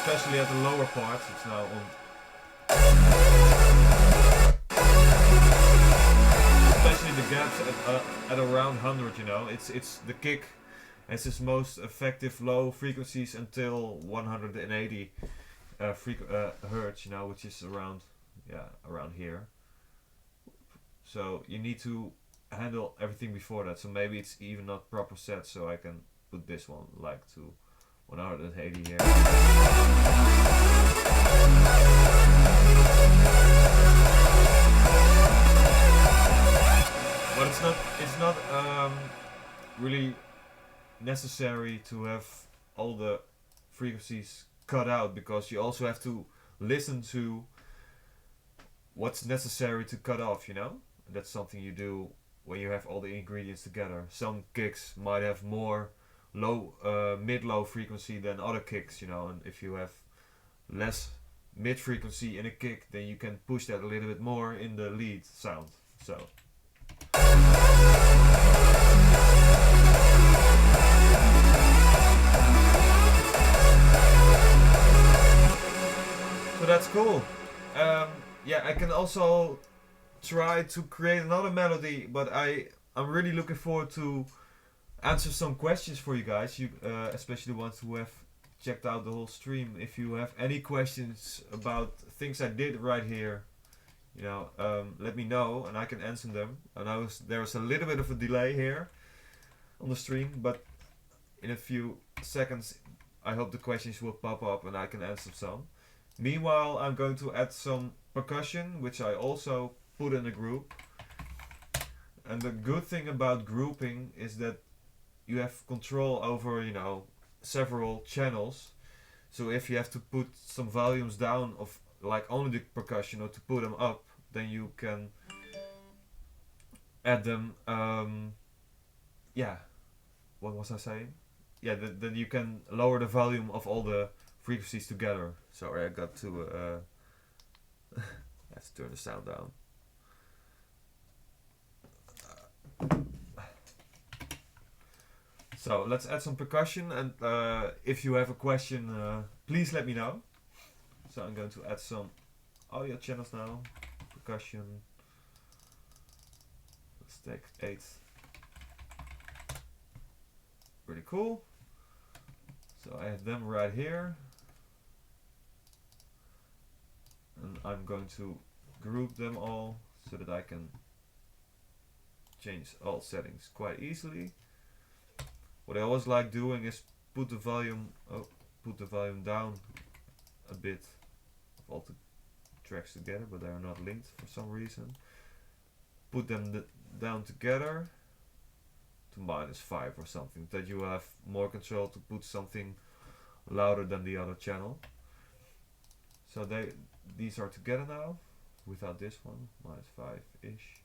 Especially at the lower parts, it's now on at around 100. You know, it's the kick. It's its most effective low frequencies until 180 hertz. You know, which is around around here. So you need to handle everything before that. So maybe it's even not proper set. So I can put this one like to 180 here. But it's not really necessary to have all the frequencies cut out, because you also have to listen to what's necessary to cut off, you know? That's something you do when you have all the ingredients together. Some kicks might have more mid-low frequency than other kicks, you know, and if you have less mid frequency in a kick, then you can push that a little bit more in the lead sound. So that's cool. Yeah, I can also try to create another melody, but I'm really looking forward to answer some questions for you guys, especially the ones who have checked out the whole stream. If you have any questions about things I did right here, you know, let me know and I can answer them. And there was a little bit of a delay here on the stream, but in a few seconds I hope the questions will pop up and I can answer some. Meanwhile, I'm going to add some percussion, which I also put in a group. And the good thing about grouping is that you have control over, you know, several channels. So if you have to put some volumes down of like only the percussion, or to put them up, then you can add them. What was I saying? Yeah, then you can lower the volume of all the frequencies together. Sorry, I got to have to turn the sound down. So let's add some percussion, and if you have a question, please let me know. So I'm going to add some audio channels now. Percussion. Let's take 8. Pretty cool. So I have them right here. And I'm going to group them all so that I can change all settings quite easily. What I always like doing is put the volume down a bit of all the tracks together, but they are not linked for some reason. Put them down together to -5 or something, that you have more control to put something louder than the other channel. So these are together now without this one, -5-ish.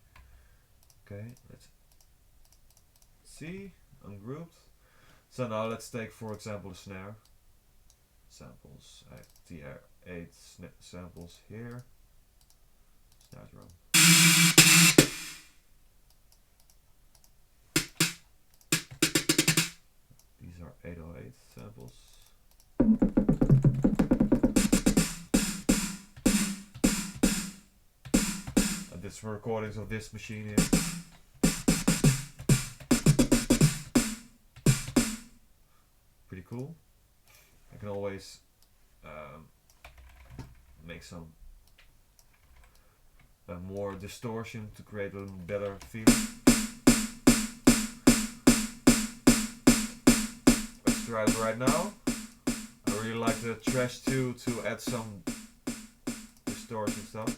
Okay, let's see, ungrouped. So now let's take, for example, the snare samples. I have TR8 samples here. Snare drum. These are 808 samples. And this is recordings of this machine here. Pretty cool. I can always make some more distortion to create a little better feeling. Let's try it right now. I really like the trash too, to add some distortion stuff.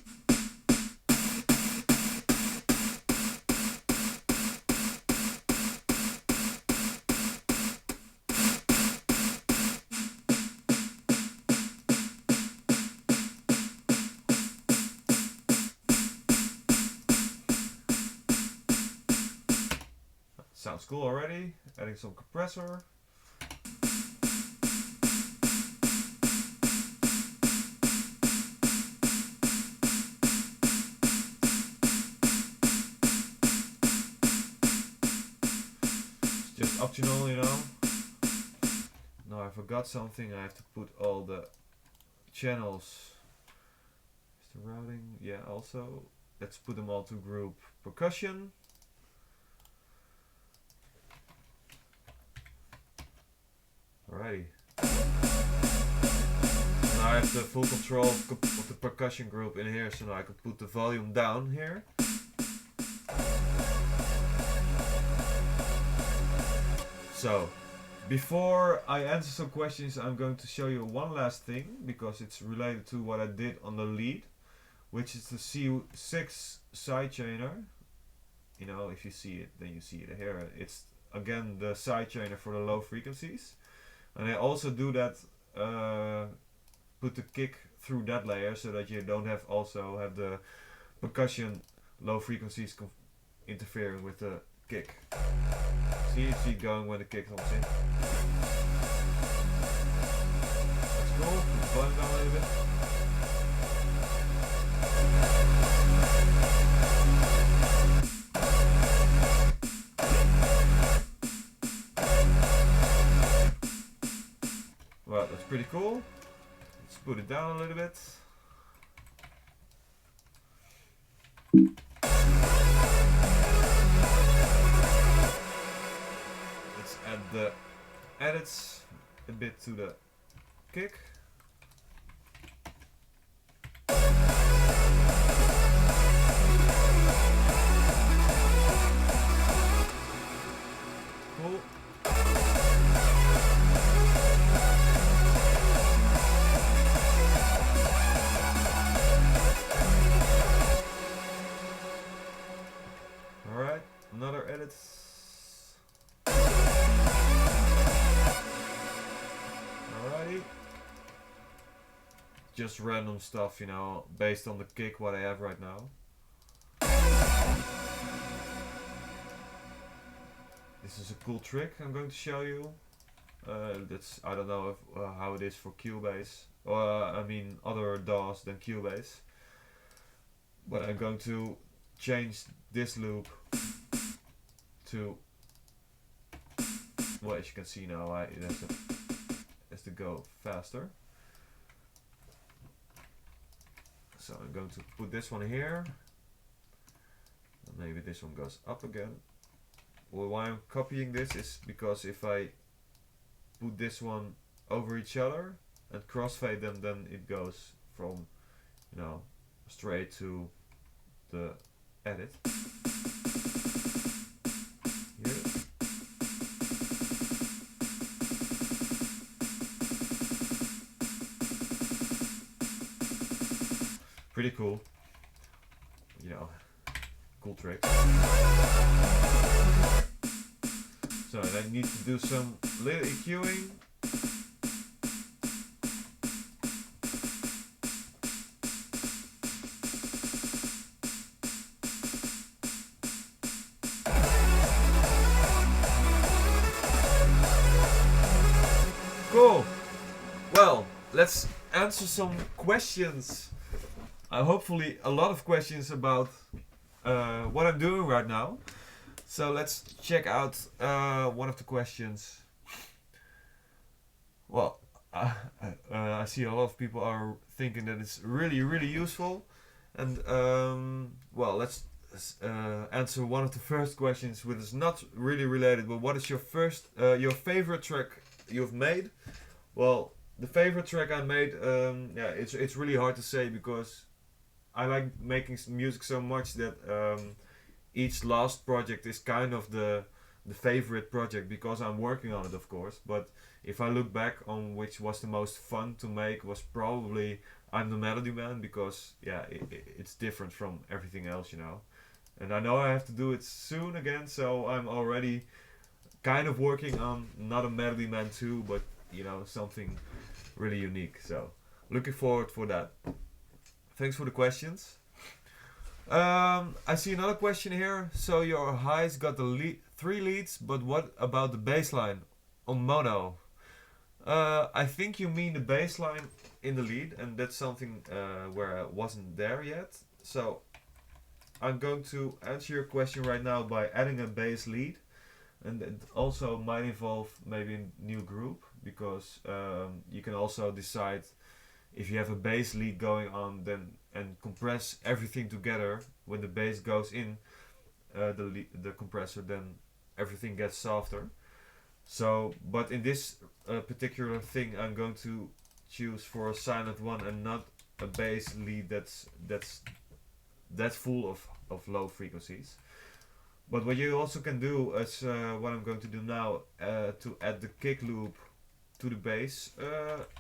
Sounds cool already. Adding some compressor. It's just optional, you know. Now I forgot something. I have to put all the channels. Is the routing? Yeah, also. Let's put them all to group percussion. Alrighty. Now I have the full control of the percussion group in here, so now I can put the volume down here. So, before I answer some questions, I'm going to show you one last thing, because it's related to what I did on the lead, which is the C6 sidechainer. You know, if you see it, then you see it here. It's again the sidechainer for the low frequencies. And I also do that, put the kick through that layer so that you don't have the percussion low frequencies interfering with the kick. See, you see it going when the kick comes in. That's cool. Put the volume down a little bit. Well, that's pretty cool. Let's put it down a little bit. Let's add the edits a bit to the kick. Cool. Alright, another edit. Alrighty. Just random stuff, you know, based on the kick what I have right now. This is a cool trick I'm going to show you. I don't know if, how it is for Cubase, or I mean other DAWs than Cubase. But I'm going to change this loop to, well, as you can see now, it has to go faster. So I'm going to put this one here, and maybe this one goes up again. Well, why I'm copying this is because if I put this one over each other and crossfade them, then it goes from, you know, straight to the edit. Here. Pretty cool, you know, cool trick. So I need to do some little EQing. Cool. Well, let's answer some questions. Hopefully a lot of questions about what I'm doing right now. So let's check out one of the questions. Well, I see a lot of people are thinking that it's really, really useful. And well, let's answer one of the first questions, which is not really related, but what is your favorite track you've made? Well, the favorite track I made, yeah, it's really hard to say, because I like making music so much that each last project is kind of the favorite project, because I'm working on it, of course. But if I look back on which was the most fun to make, was probably I'm the Melody Man, because yeah, it's different from everything else, you know. And I know I have to do it soon again, so I'm already kind of working on not a Melody Man 2, but you know, something really unique. So looking forward for that. Thanks for the questions. I see another question here. So your highs got the 3 leads, but what about the bass line on mono? I think you mean the bass line in the lead, and that's something where I wasn't there yet. So I'm going to answer your question right now by adding a bass lead, and it also might involve maybe a new group, because you can also decide if you have a bass lead going on, then and compress everything together. When the bass goes in the compressor, then everything gets softer. So, but in this particular thing, I'm going to choose for a silent one and not a bass lead that's full of low frequencies. But what you also can do is what I'm going to do now to add the kick loop to the bass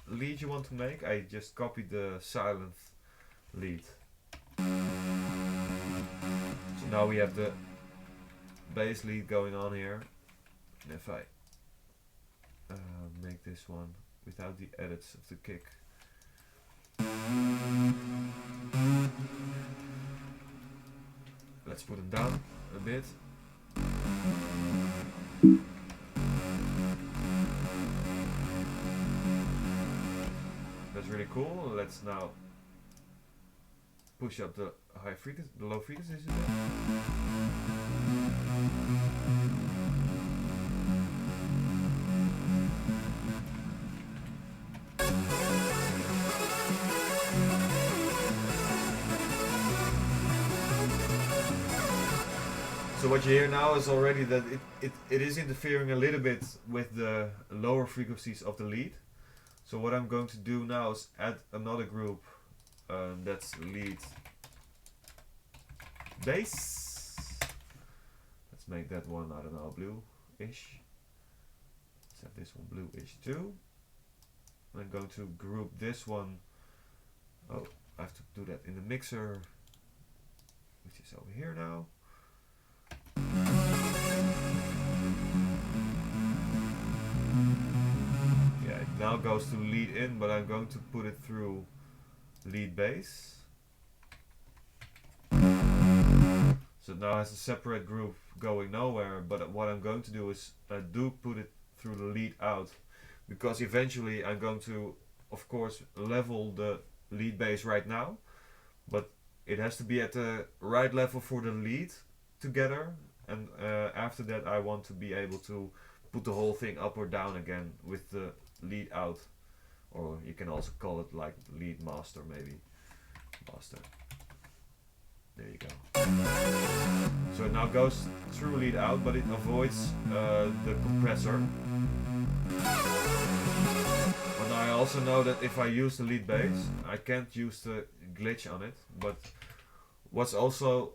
lead you want to make. I just copied the silent lead. So now we have the bass lead going on here. And if I make this one without the edits of the kick. Let's put them down a bit. That's really cool. Let's now push up the high frequency, the low frequencies again. So what you hear now is already that it is interfering a little bit with the lower frequencies of the lead. So what I'm going to do now is add another group that's lead bass. Let's make that one, I don't know, blue-ish. Let's have this one blue-ish too. I'm going to group this one. Oh, I have to do that in the mixer, which is over here now. Yeah, it now goes to lead in, but I'm going to put it through lead bass. So now it has a separate group going nowhere, but what I'm going to do is I do put it through the lead out, because eventually I'm going to, of course, level the lead bass right now, but it has to be at the right level for the lead together, and after that I want to be able to put the whole thing up or down again with the lead out, or you can also call it like lead master, maybe master. There you go. So it now goes through lead out, but it avoids the compressor. But now I also know that if I use the lead bass, I can't use the glitch on it. But what's also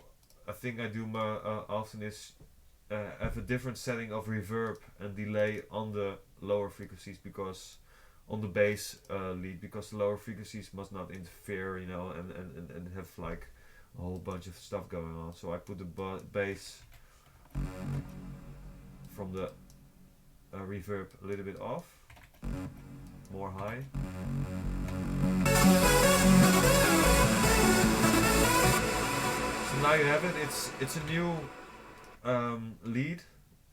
a thing I do often is have a different setting of reverb and delay on the lower frequencies, because on the bass lead, because the lower frequencies must not interfere, you know, and have like a whole bunch of stuff going on. So I put the bass from the reverb a little bit off, more high. So now you have it. It's a new lead,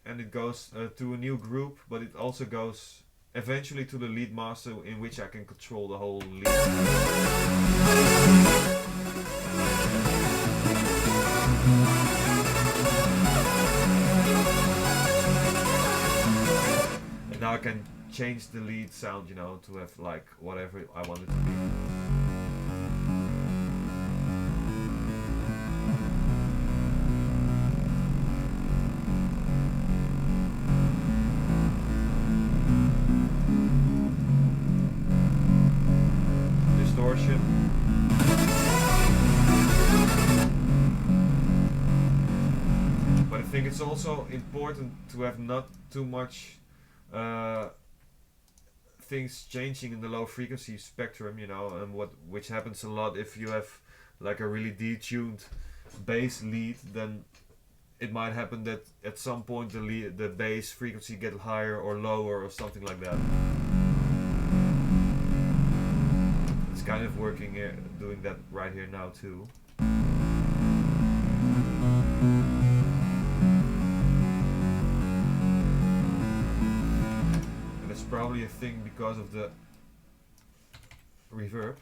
and it goes to a new group, but it also goes eventually to the lead master, in which I can control the whole lead. And now I can change the lead sound, you know, to have like whatever I want it to be. Distortion. But I think it's also important to have not too much things changing in the low frequency spectrum, you know, and which happens a lot if you have like a really detuned bass lead. Then it might happen that at some point the bass frequency get higher or lower or something like that. It's kind of working here, doing that right here now too. And it's probably a thing because of the reverb.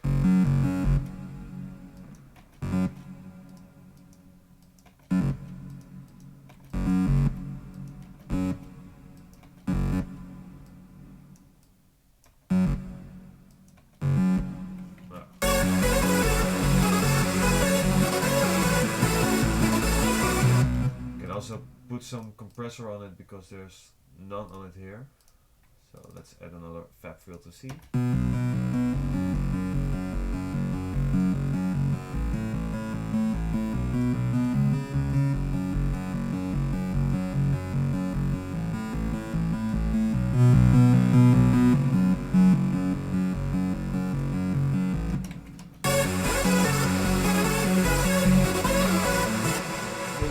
Also put some compressor on it, because there's none on it here. So let's add another Fab filter C.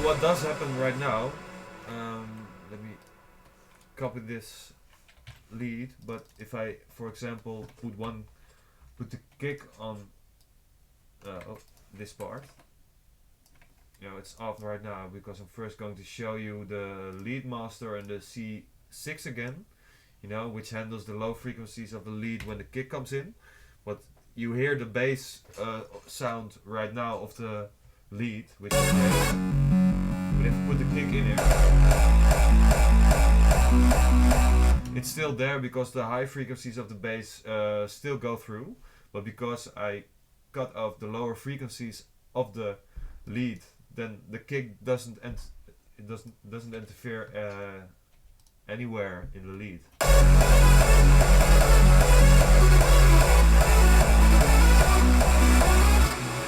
What does happen right now, let me copy this lead, but if I, for example, put the kick on this part, you know, it's off right now because I'm first going to show you the lead master and the C6 again, you know, which handles the low frequencies of the lead when the kick comes in, but you hear the bass sound right now of the lead, which is great. But if you put the kick in here, it's still there because the high frequencies of the bass still go through, but because I cut off the lower frequencies of the lead, then the kick doesn't interfere anywhere in the lead.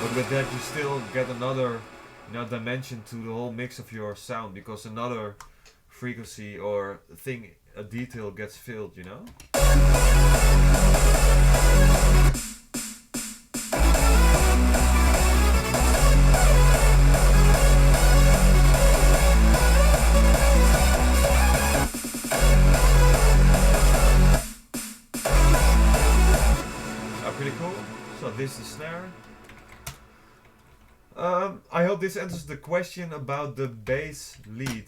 But with that you still get another, you know, dimension to the whole mix of your sound, because another frequency or thing, a detail gets filled, you know? Pretty cool. So this is the snare. I hope this answers the question about the bass lead.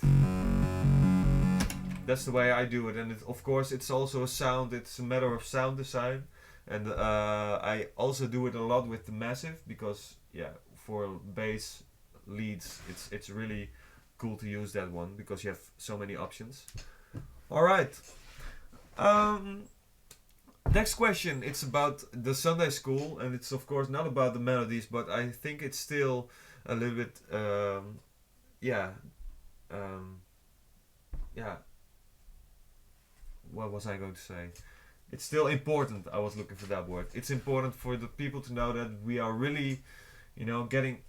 That's the way I do it, and of course it's also a sound, it's a matter of sound design, and I also do it a lot with the massive, because yeah, for bass leads it's really cool to use that one because you have so many options. Alright, next question, it's about the Sunday school, and it's of course not about the melodies, but I think it's still a little bit what was I going to say? It's still important, I was looking for that word. It's important for the people to know that we are really, you know, getting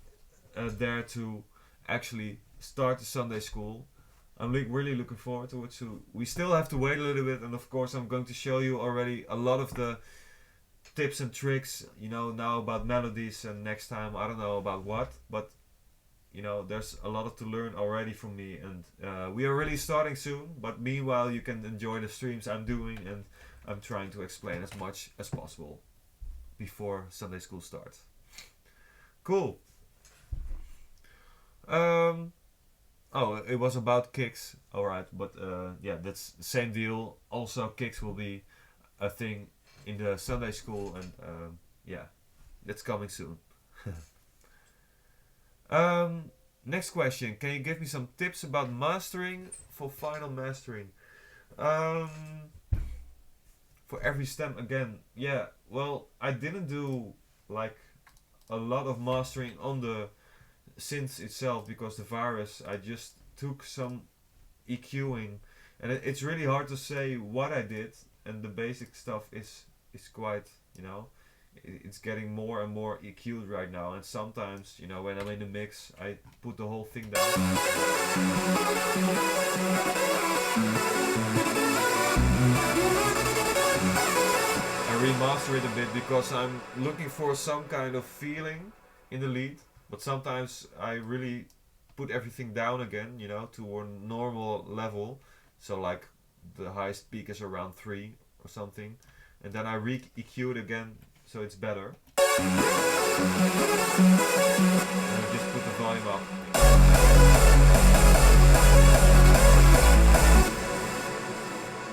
there to actually start the Sunday school. I'm really looking forward to it. So we still have to wait a little bit, and of course I'm going to show you already a lot of the tips and tricks, you know, now about melodies, and next time I don't know about what, but you know, there's a lot to learn already from me, and we are really starting soon, but meanwhile you can enjoy the streams I'm doing, and I'm trying to explain as much as possible before Sunday school starts. Cool. Oh, it was about kicks, alright, but yeah, that's the same deal. Also, kicks will be a thing in the Sunday school, and yeah, that's coming soon. Next question, can you give me some tips about mastering for final mastering? For every stem again, yeah, well, I didn't do like a lot of mastering on the synth itself because the virus, I just took some EQing, and it's really hard to say what I did, and the basic stuff is quite, you know, it's getting more and more EQ'd right now, and sometimes, you know, when I'm in the mix I put the whole thing down. I remaster it a bit because I'm looking for some kind of feeling in the lead, but sometimes I really put everything down again, you know, to a normal level, so like the highest peak is around 3 or something, and then I re-EQ it again so it's better. And I just put the volume up.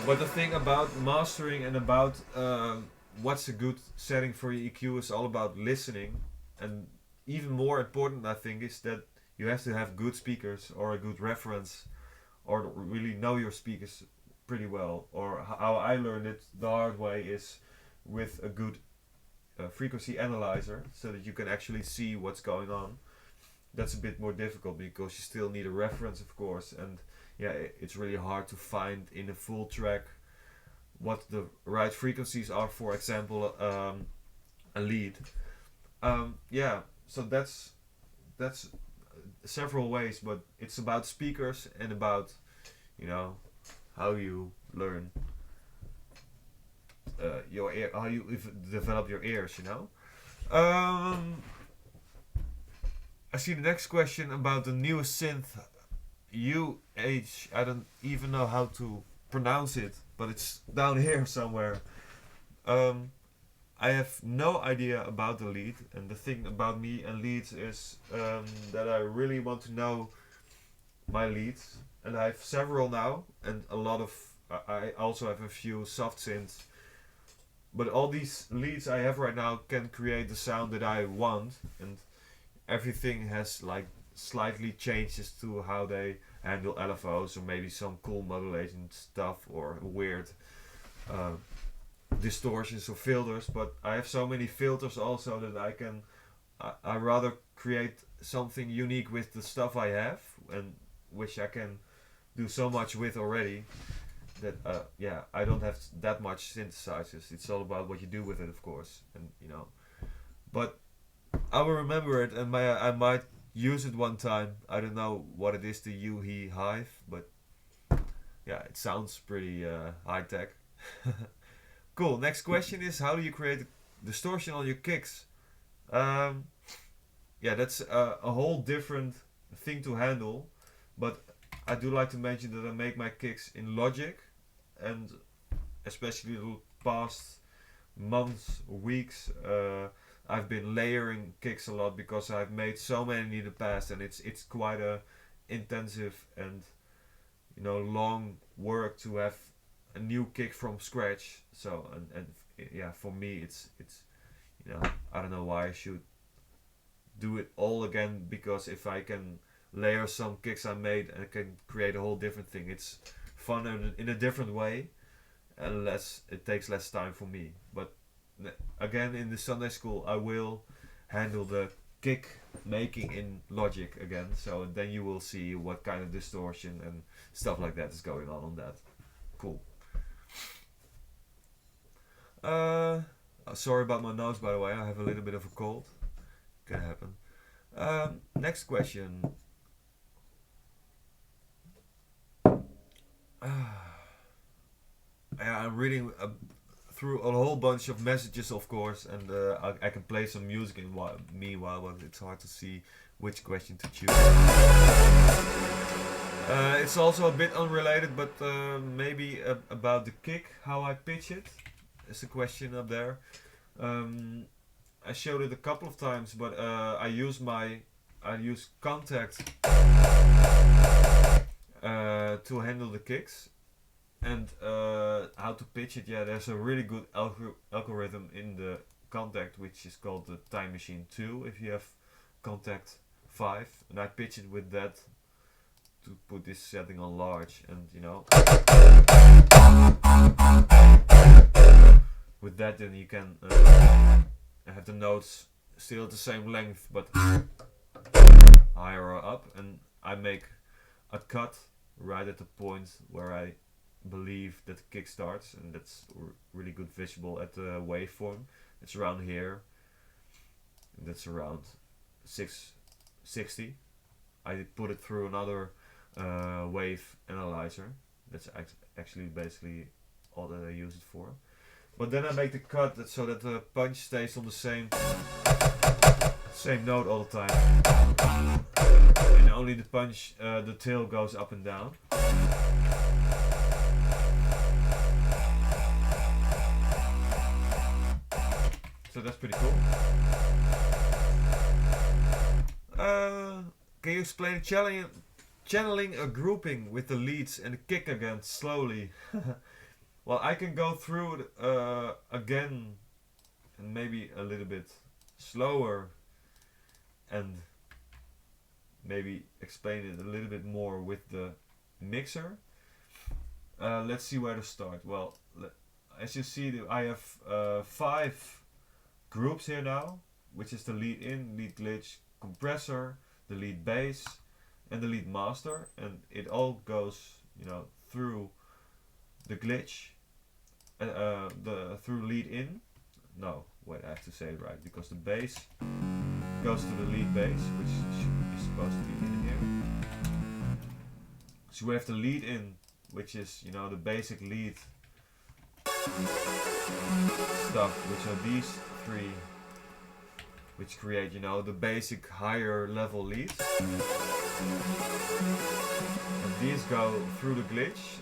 But the thing about mastering and about what's a good setting for your EQ is all about listening, and even more important I think is that you have to have good speakers or a good reference, or really know your speakers pretty well, or how I learned it the hard way is with a good frequency analyzer, so that you can actually see what's going on. that's a bit more difficult because you still need a reference, of course, and yeah, it's really hard to find in a full track what the right frequencies are. For example, a lead. Yeah, so that's several ways, but it's about speakers and about, you know, how you learn your ear, how you develop your ears, you know. I see the next question about the newest synth I don't even know how to pronounce it, but it's down here somewhere. I have no idea about the lead, and the thing about me and leads is that I really want to know my leads, and I have several now, and a lot of I also have a few soft synths, but all these leads I have right now can create the sound that I want, and everything has like slightly changes to how they handle LFOs or maybe some cool modulation stuff or weird distortions or filters. But I have so many filters also that I rather create something unique with the stuff I have, and which I can do so much with already, that yeah, I don't have that much synthesizers. It's all about what you do with it, of course, and you know. But I will remember it, and I might use it one time. I don't know what it is, the he Hive, but yeah, it sounds pretty high tech. Cool. Next question is, how do you create distortion on your kicks? Yeah, that's a whole different thing to handle, but I do like to mention that I make my kicks in Logic, and especially the past months, weeks, I've been layering kicks a lot because I've made so many in the past, and it's quite a intensive and, you know, long work to have a new kick from scratch. So and yeah, for me it's you know, I don't know why I should do it all again, because if I can layer some kicks I made and I can create a whole different thing, it's fun in a different way, and it takes less time for me. But again, in the Sunday school I will handle the kick making in Logic again, so then you will see what kind of distortion and stuff like that is going on that. Cool. Sorry about my nose, by the way. I have a little bit of a cold. Can happen. Next question. I'm reading through a whole bunch of messages, of course, and I can play some music meanwhile, but it's hard to see which question to choose. It's also a bit unrelated, but maybe about the kick, how I pitch it. Is a question up there. I showed it a couple of times, but I use Contact to handle the kicks, and how to pitch it. Yeah, there's a really good algorithm in the Contact, which is called the Time Machine 2 if you have Contact 5, and I pitch it with that to put this setting on large, and you know, with that then you can have the notes still at the same length but higher or up, and I make a cut right at the point where I believe that the kick starts, and that's really good visible at the waveform. It's around here, and that's around 660. I put it through another wave analyzer. That's actually basically all that I use it for. But then I make the cut so that the punch stays on the same note all the time, and only the punch, the tail goes up and down. So that's pretty cool. Can you explain channeling a grouping with the leads and the kick again slowly? Well, I can go through it again, and maybe a little bit slower, and maybe explain it a little bit more with the mixer. Let's see where to start. Well, as you see, I have 5 groups here now, which is the lead in, lead glitch, compressor, the lead bass, and the lead master, and it all goes, you know, through the glitch, through lead in. No, wait, I have to say it right, because the bass goes to the lead bass, which is supposed to be in here. So we have the lead in, which is, you know, the basic lead stuff, which are these three, which create, you know, the basic higher level leads. And these go through the glitch,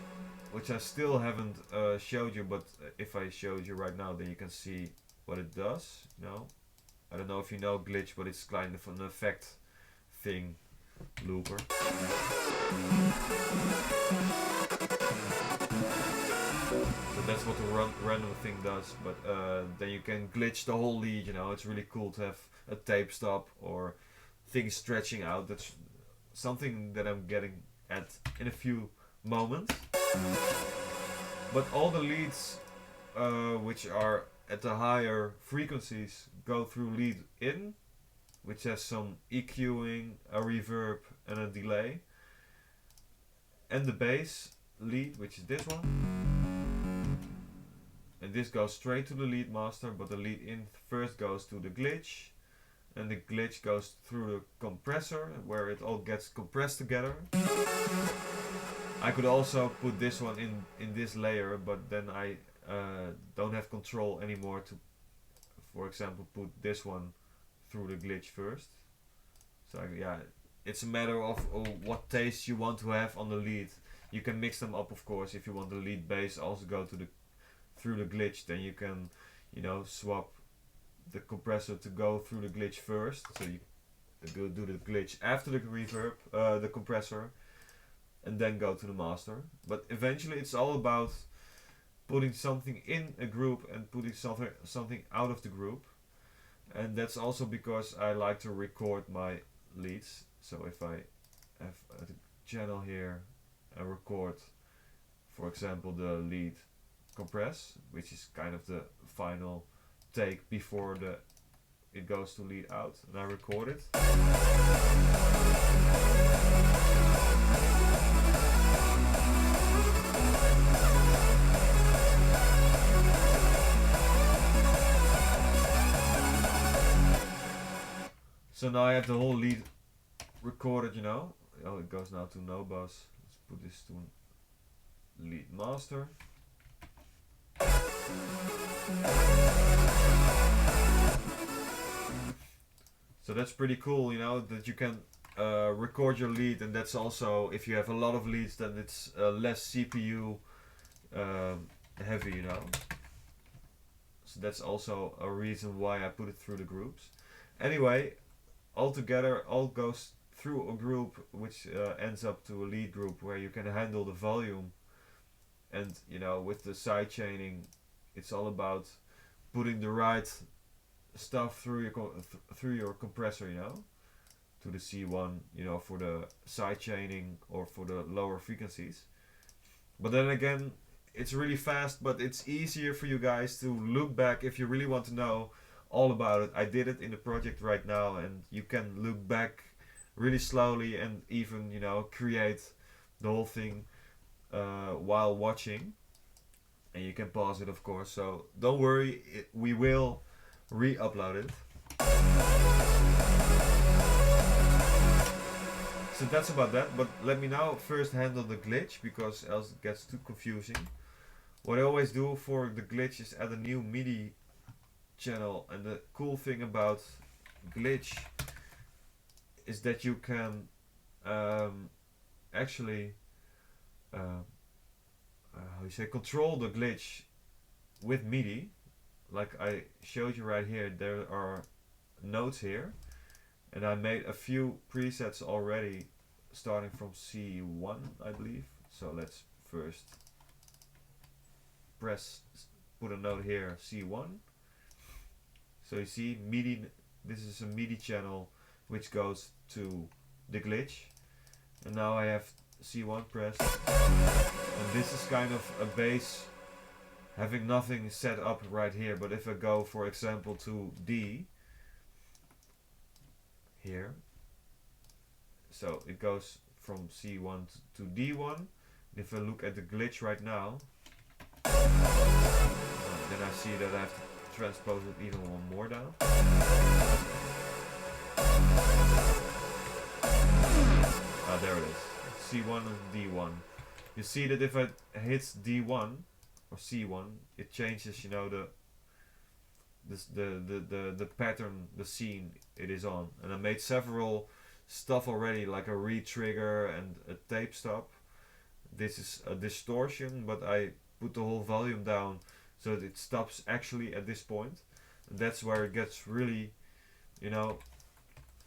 which I still haven't showed you, but if I showed you right now, then you can see what it does. You know, I don't know if you know glitch, but it's kind of an effect thing, looper. So that's what the random thing does, but then you can glitch the whole lead, you know. It's really cool to have a tape stop or things stretching out. That's something that I'm getting at in a few moments. But all the leads which are at the higher frequencies go through lead in, which has some EQing, a reverb and a delay. And the bass lead, which is this one. And this goes straight to the lead master, but the lead in first goes to the glitch. And the glitch goes through the compressor, where it all gets compressed together. I could also put this one in this layer, but then I don't have control anymore to, for example, put this one through the glitch first. So yeah, it's a matter of what taste you want to have on the lead. You can mix them up, of course. If you want the lead bass also go to the through the glitch, then you can, you know, swap the compressor to go through the glitch first. So you go do the glitch after the reverb, the compressor, and then go to the master. But eventually it's all about putting something in a group and putting something out of the group. And that's also because I like to record my leads. So if I have a channel here and record, for example, the lead compress, which is kind of the final take before it goes to lead out, and I record it. So now I have the whole lead recorded, you know. Oh, it goes now to no bus. Let's put this to lead master. So that's pretty cool, you know, that you can record your lead, and that's also, if you have a lot of leads, then it's less CPU heavy, you know. So that's also a reason why I put it through the groups. Anyway, altogether, all goes through a group, which ends up to a lead group where you can handle the volume. And, you know, with the side chaining, it's all about putting the right stuff through your compressor, you know, to the C1, you know, for the side chaining or for the lower frequencies. But then again, it's really fast, but it's easier for you guys to look back if you really want to know all about it. I did it in the project right now, and you can look back really slowly and even, you know, create the whole thing while watching. And you can pause it, of course, so don't worry, we will re-upload it. So that's about that, but let me now first handle the glitch, because else it gets too confusing. What I always do for the glitch is add a new MIDI channel, and the cool thing about glitch is that you can actually how you say, control the glitch with MIDI. Like I showed you right here, there are notes here, and I made a few presets already starting from C1, I believe. So let's first put a note here, C1. So you see MIDI, this is a MIDI channel which goes to the glitch, and now I have C1 pressed, and this is kind of a bass having nothing set up right here. But if I go, for example, to D here, So it goes from C1 to D1. If I look at the glitch right now, then I see that I have to transpose it even one more down. Ah, there it is. C1 and D1. You see that if I hit D1 or C1, it changes, you know, the pattern, the scene it is on. And I made several stuff already, like a re-trigger and a tape stop. This is a distortion, but I put the whole volume down so that it stops actually at this point. And that's where it gets really, you know,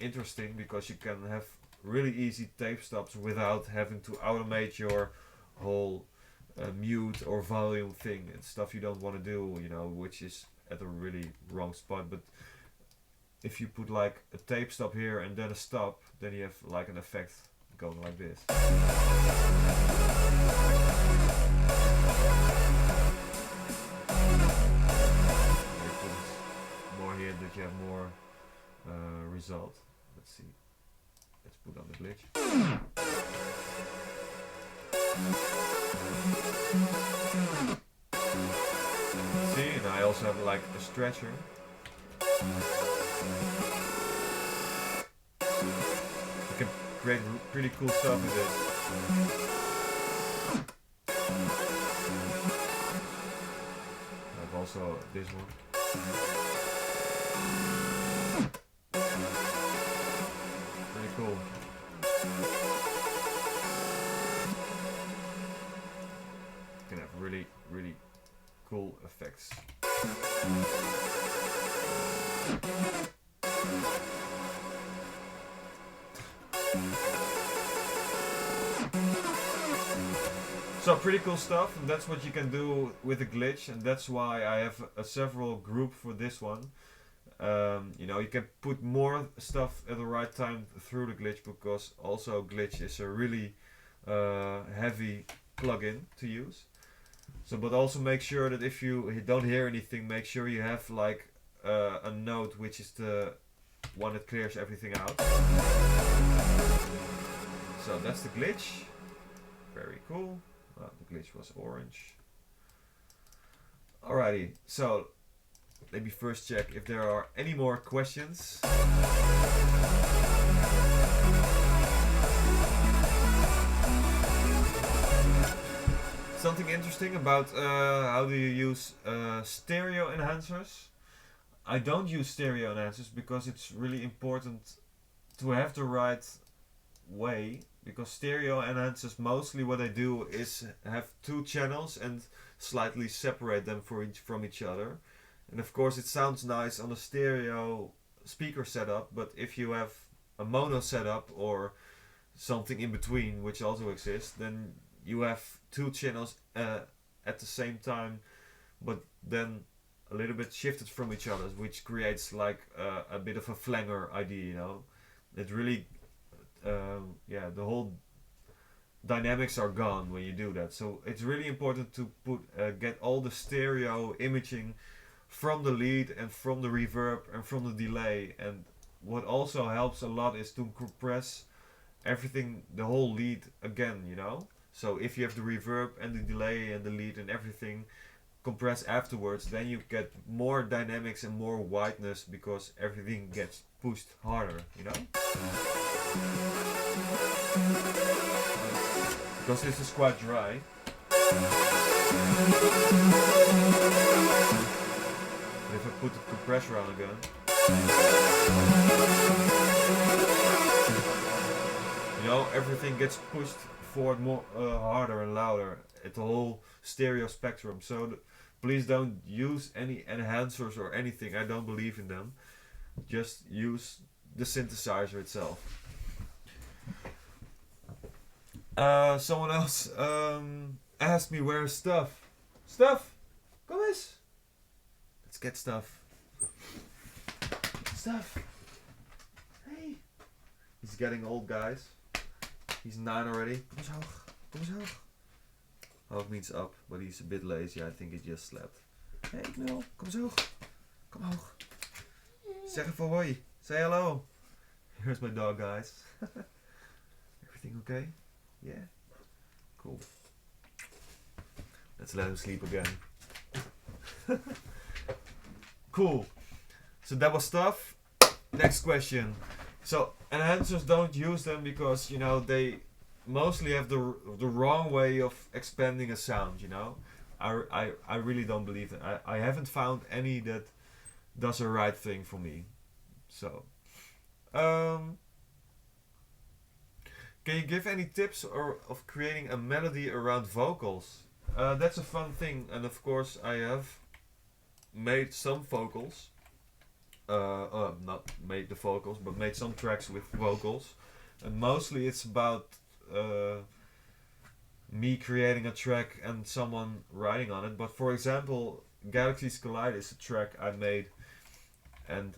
interesting, because you can have really easy tape stops without having to automate your whole mute or volume thing. It's stuff you don't want to do, you know, which is at a really wrong spot. But if you put like a tape stop here and then a stop, then you have like an effect going like this. You put more here that you have more result. Let's see. Let's put on the glitch. See, and I also have like a stretcher. You can create pretty cool stuff with this. I have also this one. Pretty cool. You can have really, really cool effects. So pretty cool stuff, and that's what you can do with a glitch, and that's why I have a several group for this one. You know, you can put more stuff at the right time through the glitch, because also glitch is a really heavy plugin to use. So, but also make sure that if you don't hear anything, make sure you have like a note which is the one that clears everything out. So that's the glitch. Very cool. Well, the glitch was orange. Alrighty, so let me first check if there are any more questions. Something interesting about how do you use stereo enhancers. I don't use stereo enhancers because it's really important to have the right way, because stereo enhancers mostly what they do is have two channels and slightly separate them from each other. And of course it sounds nice on a stereo speaker setup, but if you have a mono setup or something in between, which also exists, then you have two channels at the same time, but then a little bit shifted from each other, which creates like a bit of a flanger idea, you know. It really, yeah, the whole dynamics are gone when you do that. So it's really important to get all the stereo imaging from the lead and from the reverb and from the delay. And what also helps a lot is to compress everything, the whole lead again, you know. So if you have the reverb and the delay and the lead and everything compress afterwards, then you get more dynamics and more wideness, because everything gets pushed harder, you know. Because this is quite dry. But if I put the compressor on again, you know, everything gets pushed forward more harder and louder at the whole stereo spectrum. So please don't use any enhancers or anything. I don't believe in them. Just use the synthesizer itself. Someone else asked me where's stuff. Stuff! Come eens! Let's get stuff. Stuff! Hey! He's getting old, guys. He's 9 already. Kom eens hoog. Kom eens hoog. Hoog means up, but he's a bit lazy. I think he just slept. Hey, Knul. Kom eens hoog. Kom hoog. Zeg even hoi. Say hello. Here's my dog, guys. Everything okay? Yeah? Cool. Let's let him sleep again. Cool. So that was stuff. Next question. So enhancers, don't use them because, you know, they mostly have the wrong way of expanding a sound, you know. I really don't believe it. I haven't found any that does the right thing for me. So can you give any tips of creating a melody around vocals? That's a fun thing, and of course I have made some vocals. Not made the vocals, but made some tracks with vocals. And mostly it's about me creating a track and someone writing on it. But for example, Galaxies Collide is a track I made, and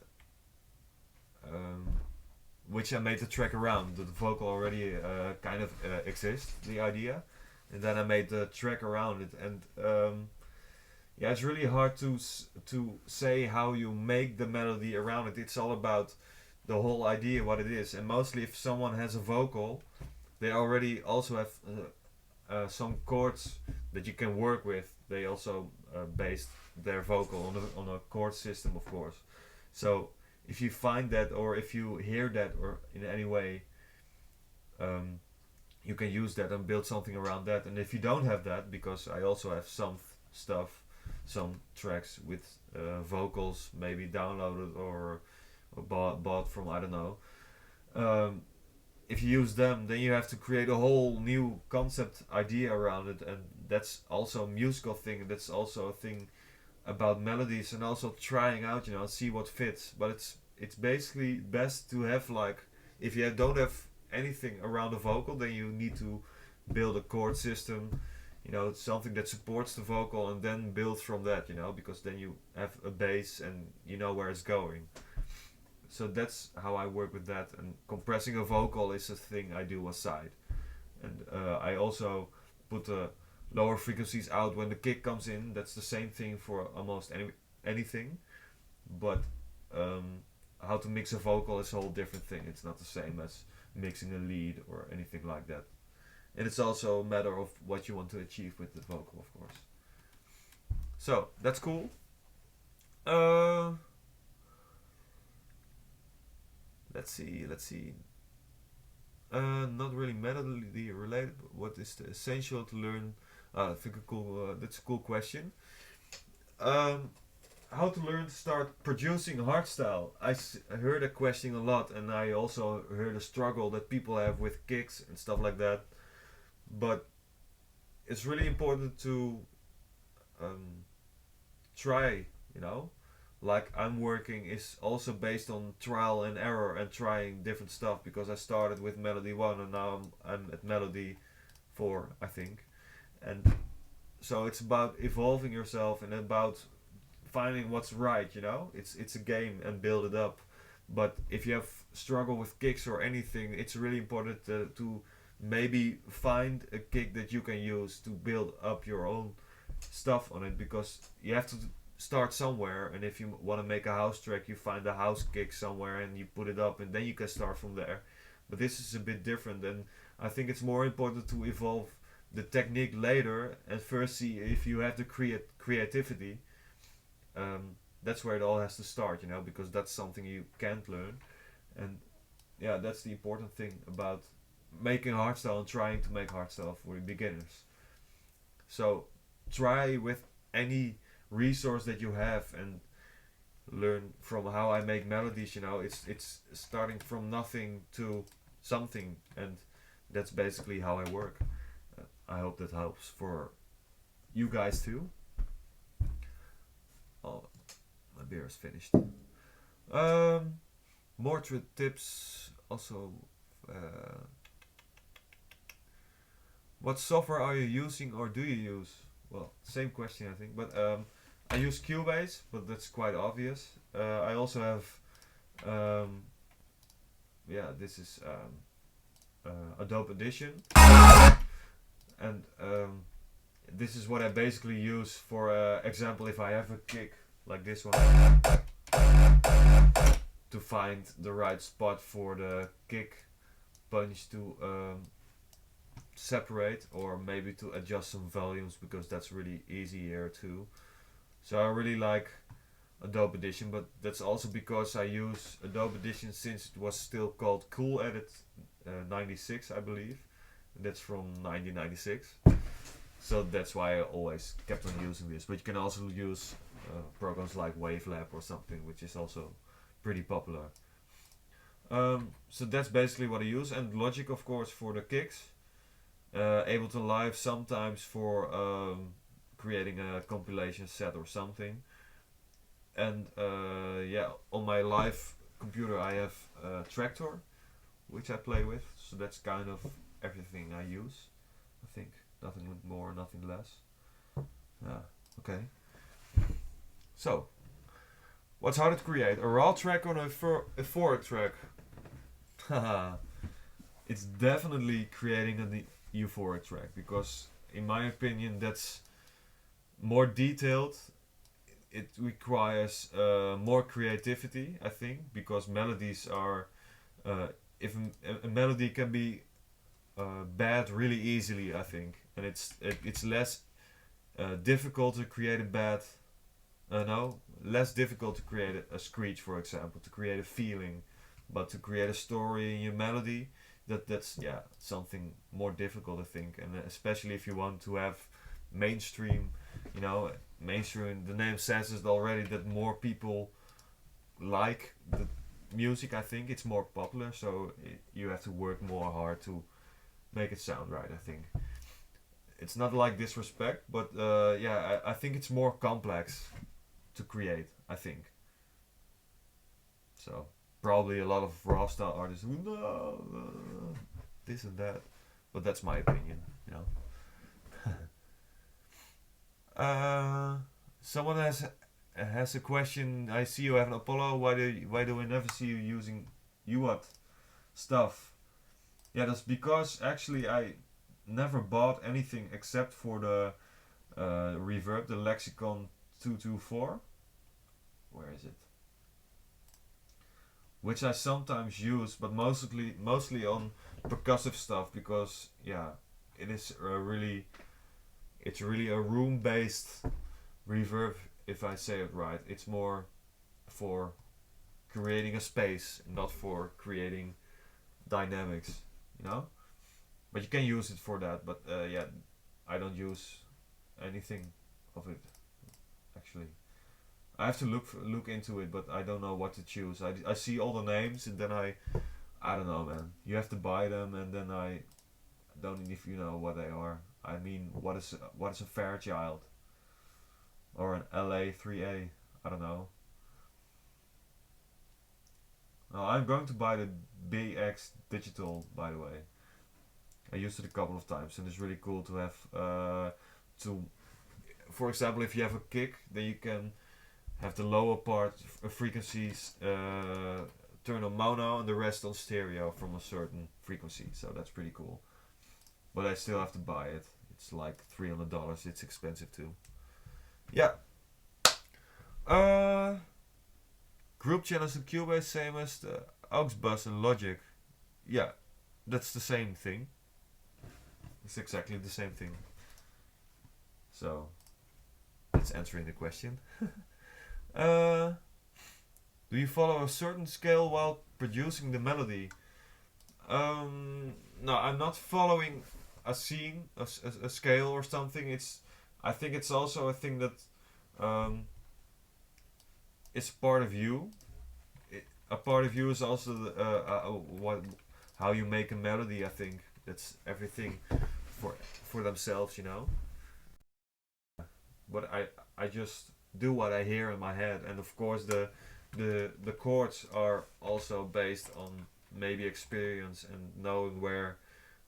which I made the track around. The vocal already kind of exists, the idea, and then I made the track around it. And yeah, it's really hard to say how you make the melody around it. It's all about the whole idea, what it is. And mostly, if someone has a vocal, they already also have some chords that you can work with. They also based their vocal on a chord system, of course. So if you find that, or if you hear that, or in any way, you can use that and build something around that. And if you don't have that, because I also have some stuff, some tracks with vocals maybe downloaded or bought from, I don't know. If you use them, then you have to create a whole new concept idea around it, and that's also a musical thing. That's also a thing about melodies, and also trying out, you know, see what fits. But it's basically best to have, like, if you don't have anything around the vocal, then you need to build a chord system, you know, something that supports the vocal, and then build from that, you know, because then you have a bass and you know where it's going. So that's how I work with that. And compressing a vocal is a thing I do aside. And I also put the lower frequencies out when the kick comes in. That's the same thing for almost anything. But how to mix a vocal is a whole different thing. It's not the same as mixing a lead or anything like that. And it's also a matter of what you want to achieve with the vocal, of course. So, that's cool. Let's see. Not really melody related, but what is the essential to learn? I think that's a cool question. How to learn to start producing hardstyle? I heard a question a lot, and I also heard a struggle that people have with kicks and stuff like that. But it's really important to try, you know. Like I'm working is also based on trial and error and trying different stuff, because I started with Melody 1 and now I'm at Melody 4, I think. And so it's about evolving yourself and about finding what's right, you know. It's a game and build it up. But if you have struggle with kicks or anything, it's really important to maybe find a kick that you can use to build up your own stuff on it, because you have to start somewhere. And if you want to make a house track, you find a house kick somewhere and you put it up, and then you can start from there. But this is a bit different, and I think it's more important to evolve the technique later and first see if you have the creativity. That's where it all has to start, you know, because that's something you can't learn. And yeah, that's the important thing about making hardstyle and trying to make hardstyle for beginners. So try with any resource that you have and learn from how I make melodies, you know. It's starting from nothing to something, and that's basically how I work. I hope that helps for you guys too. Oh, my beer is finished. More tips also. What software are you using, or do you use? Well, same question I think, but I use Cubase, but that's quite obvious. I also have, this is Adobe Audition, and this is what I basically use for example, if I have a kick like this one, to find the right spot for the kick bunch to separate, or maybe to adjust some volumes, because that's really easy here too. So I really like Adobe Audition, but that's also because I use Adobe Audition since it was still called Cool Edit 96, I believe. That's from 1996. So that's why I always kept on using this. But you can also use programs like Wavelab or something, which is also pretty popular. So that's basically what I use, and Logic, of course, for the kicks. Ableton Live sometimes for creating a compilation set or something. And yeah, on my live computer I have Tractor, which I play with. So that's kind of everything I use, I think. Nothing more, nothing less. Yeah, okay. So, what's harder to create? A raw track or a euphoric track? Haha. It's definitely creating a euphoric track, because in my opinion that's more detailed. It requires more creativity, I think, because melodies are if a melody can be bad really easily, I think, and it's less difficult to create a bad less difficult to create a screech, for example, to create a feeling, but to create a story in your melody, that's something more difficult, I think. And especially if you want to have mainstream, mainstream, the name says it already, that more people like the music, I think it's more popular, so you have to work more hard to make it sound right, I think. It's not like disrespect, but I think it's more complex to create, I think. So probably a lot of raw style artists this and that, but that's my opinion, Someone has a question. I see you have an Apollo. Why do we never see you using UART stuff? Yeah, that's because actually I never bought anything except for the reverb, the Lexicon 224. Where is it? Which I sometimes use, but mostly on percussive stuff, because it is it's really a room-based reverb, if I say it right. It's more for creating a space, not for creating dynamics, But you can use it for that, but I don't use anything of it, actually. I have to look into it, but I don't know what to choose. I see all the names, and then I don't know, man. You have to buy them, and then I don't even know what they are. I mean, what is a Fairchild or an LA3A? I don't know. No, I'm going to buy the BX Digital, by the way. I used it a couple of times, and it's really cool to have for example, if you have a kick, then you can have the lower part frequencies turn on mono and the rest on stereo from a certain frequency. So that's pretty cool. But I still have to buy it. It's like $300. It's expensive too. Yeah. Group channels in Cubase, same as the aux bus and Logic. Yeah, that's the same thing. It's exactly the same thing. So that's answering the question. Do you follow a certain scale while producing the melody? No, I'm not following a scene, a scale or something. I think it's also a thing that it's part of you. A part of you is also how you make a melody. I think that's everything for themselves, But I just do what I hear in my head, and of course the chords are also based on maybe experience and knowing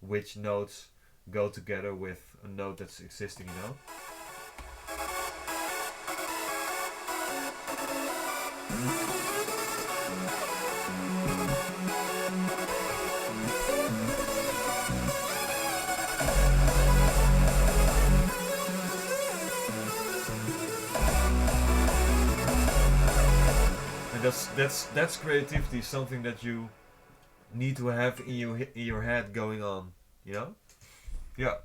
which notes go together with a note that's existing, And that's creativity, something that you need to have in your head going on, you know? Yeah.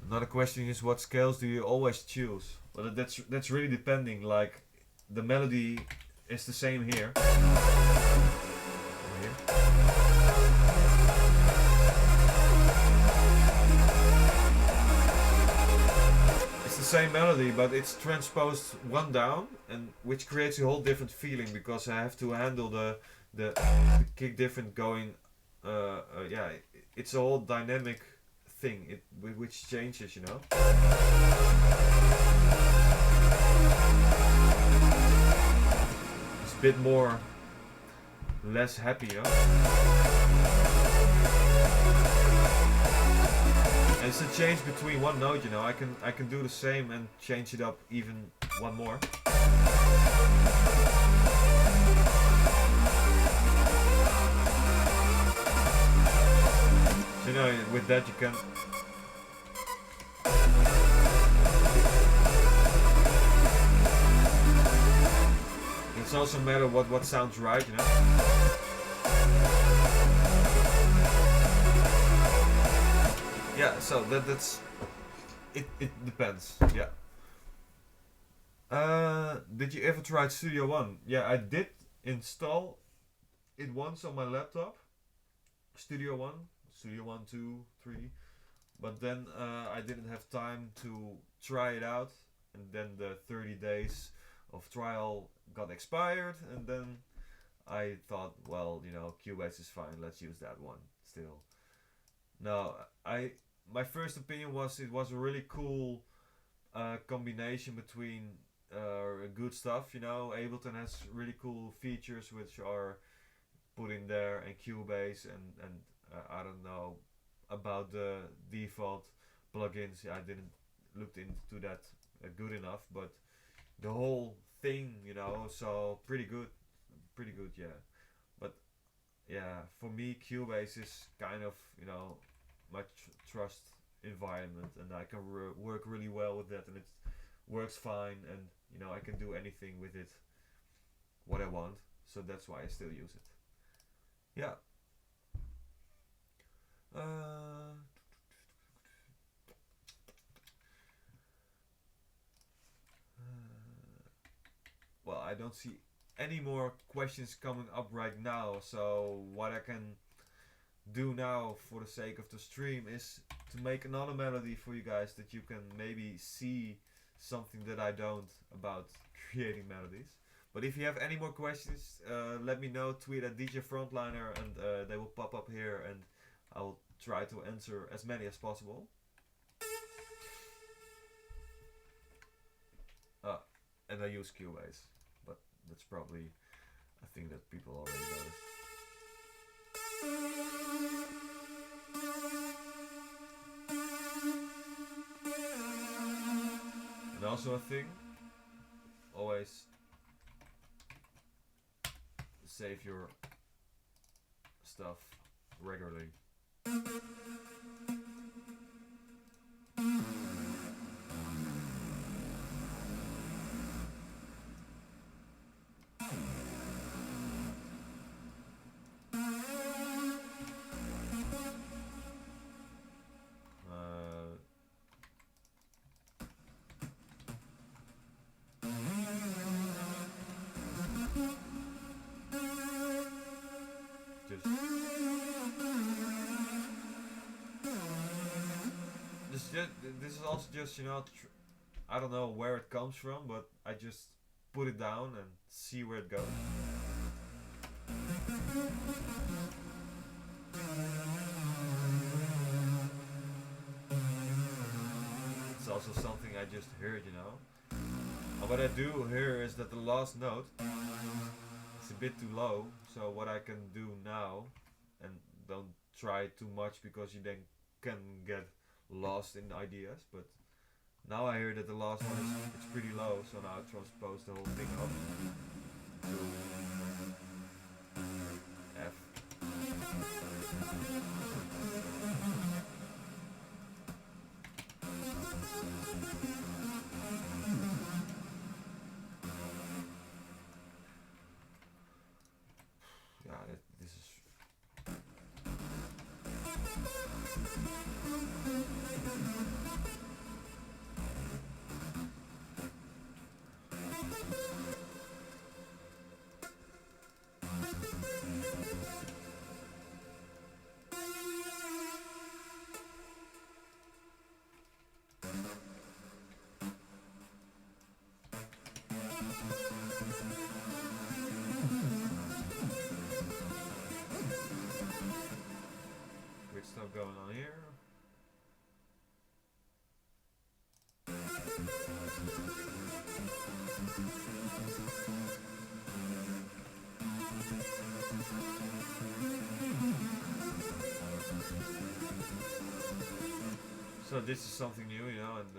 Another question is, what scales do you always choose? Well, that's really depending. Like, the melody is the same here. Over here. It's the same melody, but it's transposed one down, and which creates a whole different feeling because I have to handle the kick different going. Yeah, it's a whole dynamic thing. Which changes, you know. It's a bit more less happy, you know. And it's a change between one note, you know. I can do the same and change it up even one more. So, you know, with that you can. It's also a matter what sounds right, you know. Yeah, so that's it depends. Yeah. Did you ever try Studio One? Yeah, I did install it once on my laptop. Studio One, 2, 3. But then I didn't have time to try it out, and then the 30 days of trial got expired, and then I thought, well, you know, Cubase is fine, let's use that one still. No, my first opinion was it was a really cool combination between good stuff, you know. Ableton has really cool features which are put in there, and Cubase, and I don't know about the default plugins. I didn't look into that good enough, but the whole thing, you know, so pretty good, yeah. But yeah, for me, Cubase is kind of, you know, my trust environment, and I can work really well with that, and it works fine, and you know, I can do anything with it what I want, so that's why I still use it. Yeah. Well, I don't see any more questions coming up right now, so what I can do now for the sake of the stream is to make another melody for you guys that you can maybe see something that I don't about creating melodies. But if you have any more questions, let me know, tweet at DJ Frontliner, and they will pop up here, and I will try to answer as many as possible. And I use Cubase, but that's probably a thing that people already know. And also a thing, always save your stuff regularly. This is also just, you know, I don't know where it comes from, but I just put it down and see where it goes. It's also something I just heard, you know. And what I do here is that the last note is a bit too low, so what I can do now, and don't try too much because you then can get lost in ideas, but now I hear that the last one is it's pretty low, so now I transpose the whole thing up to F. Weird stuff going on here. So this is something new, you know, and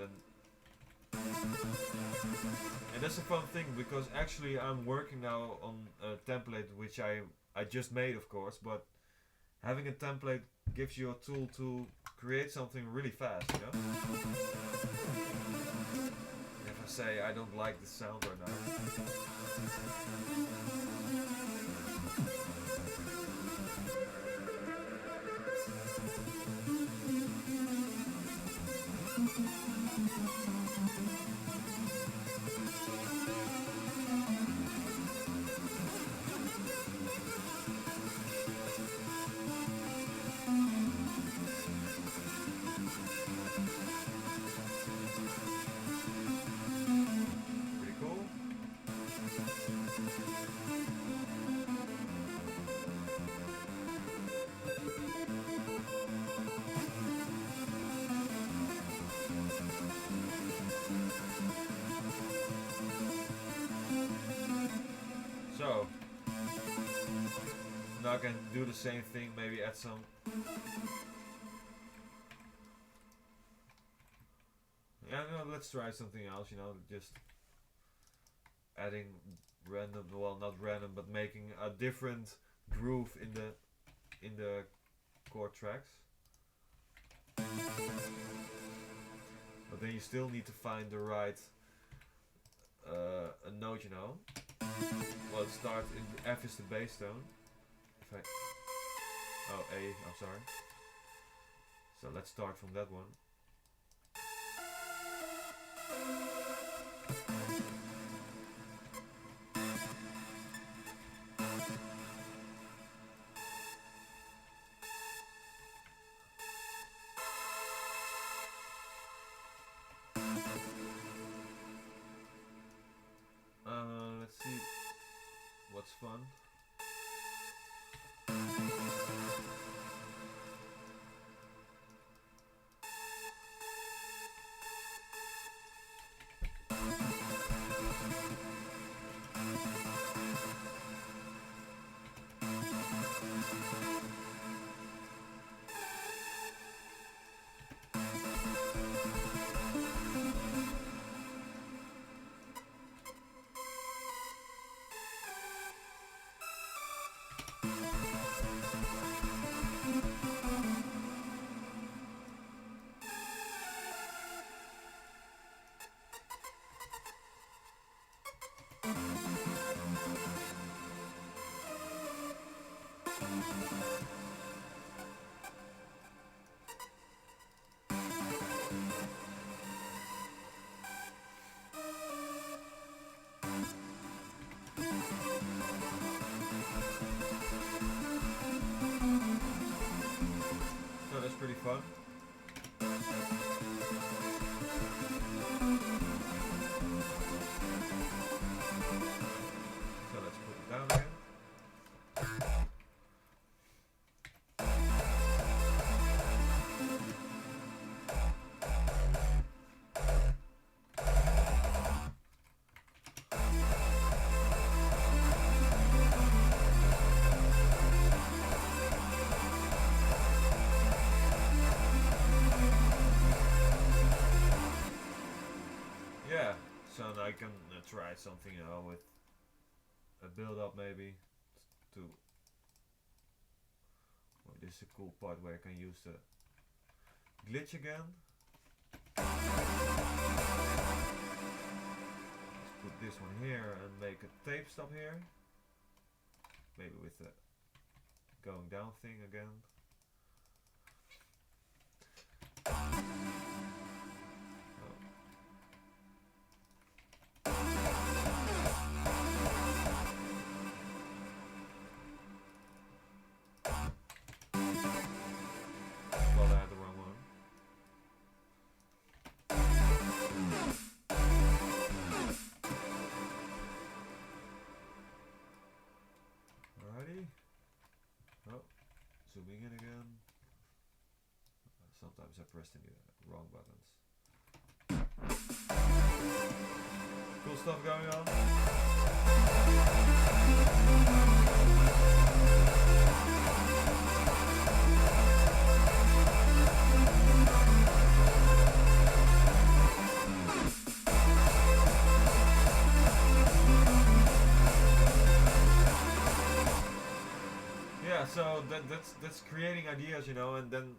that's a fun thing, because actually I'm working now on a template which I just made, of course, but having a template gives you a tool to create something really fast, you know? If I say I don't like the sound right now. Pretty cool. So now I can do the same thing, maybe add some. Yeah, no, let's try something else, you know, just adding random, well, not random, but making a different groove in the chord tracks. But then you still need to find the right a note, you know. Well, it starts in F is the bass tone. If I, oh, A, I'm sorry. So let's start from that one. Let's see what's fun. So that's pretty fun. So let's put it down again. Yeah, so now I can try something, you know, with a build up maybe to. Well, this is a cool part where I can use the glitch again. Let's put this one here and make a tape stop here. Maybe with the going down thing again. zooming in again. Sometimes I pressed the wrong buttons. Cool stuff going on. Yeah, so that's creating ideas, you know, and then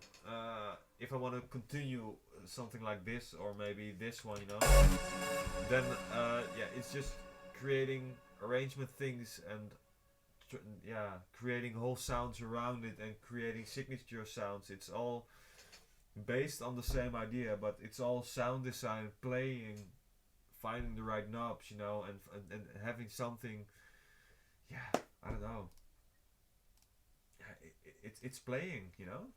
if I want to continue something like this or maybe this one, you know, then yeah, it's just creating arrangement things and yeah, creating whole sounds around it and creating signature sounds. It's all based on the same idea, but it's all sound design, playing, finding the right knobs, you know, and having something. Yeah, I don't know. Yeah, it's playing, you know.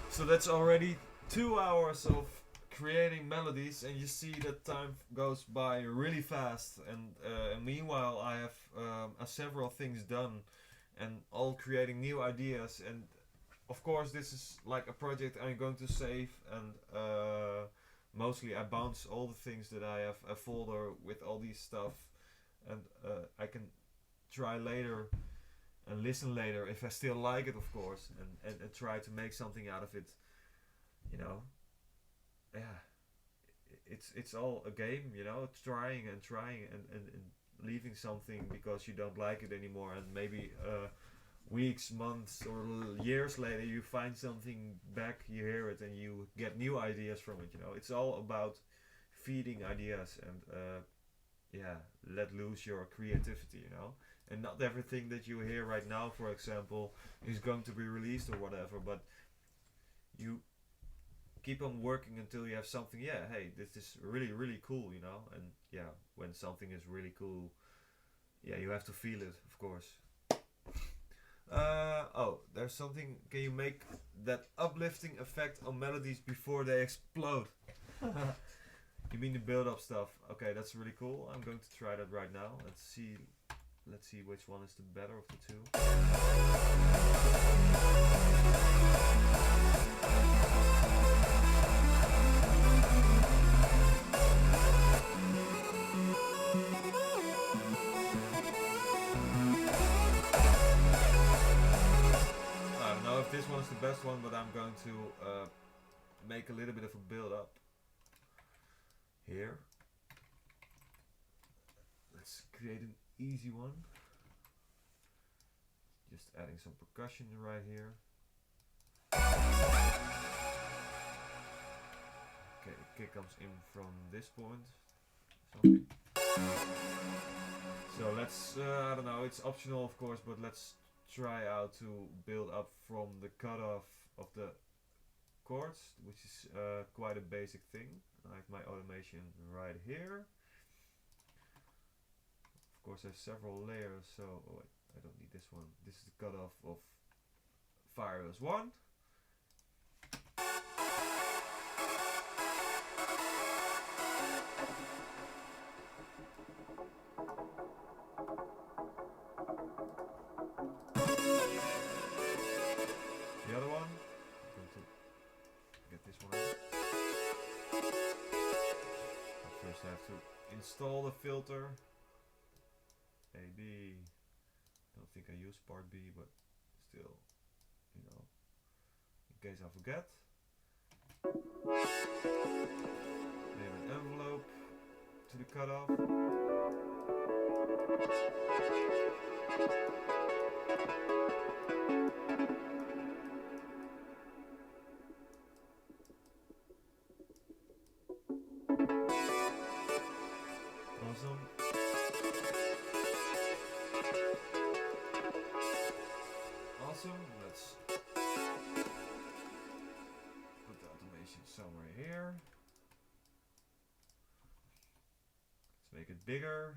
So that's already 2 hours of creating melodies, and you see that time goes by really fast. And meanwhile, I have several things done, and all creating new ideas. And of course, this is like a project I'm going to save, and mostly I bounce all the things that I have a folder with all these stuff, and I can try later and listen later if I still like it, of course, and try to make something out of it, you know. Yeah, it's all a game, you know, trying and leaving something because you don't like it anymore, and maybe weeks, months, or years later you find something back, you hear it, and you get new ideas from it, you know. It's all about feeding ideas and yeah, let loose your creativity, you know. And not everything that you hear right now, for example, is going to be released or whatever, but you keep on working until you have something, yeah, hey, this is really cool, you know. And yeah, when something is really cool, yeah, you have to feel it, of course. Oh, there's something. Can you make that uplifting effect on melodies before they explode? You mean the build-up stuff? Okay, that's really cool. I'm going to try that right now. Let's see which one is the better of the two. I don't know if this one is the best one, but I'm going to make a little bit of a build-up here. Let's create an easy one. Just adding some percussion right here. Okay, the kick comes in from this point. Something. So let's, I don't know, it's optional of course, but let's try out to build up from the cutoff of the chords, which is quite a basic thing. I have my automation right here. Of course I have several layers, so oh wait, I don't need this one. This is the cutoff of Firehouse 1. The other one, I'm going to get this one out. First I have to install the filter. A, B. Don't think I use part B, but still, you know, in case I forget. Name an envelope to the cutoff. Awesome. Awesome. Let's put the automation somewhere here. Let's make it bigger.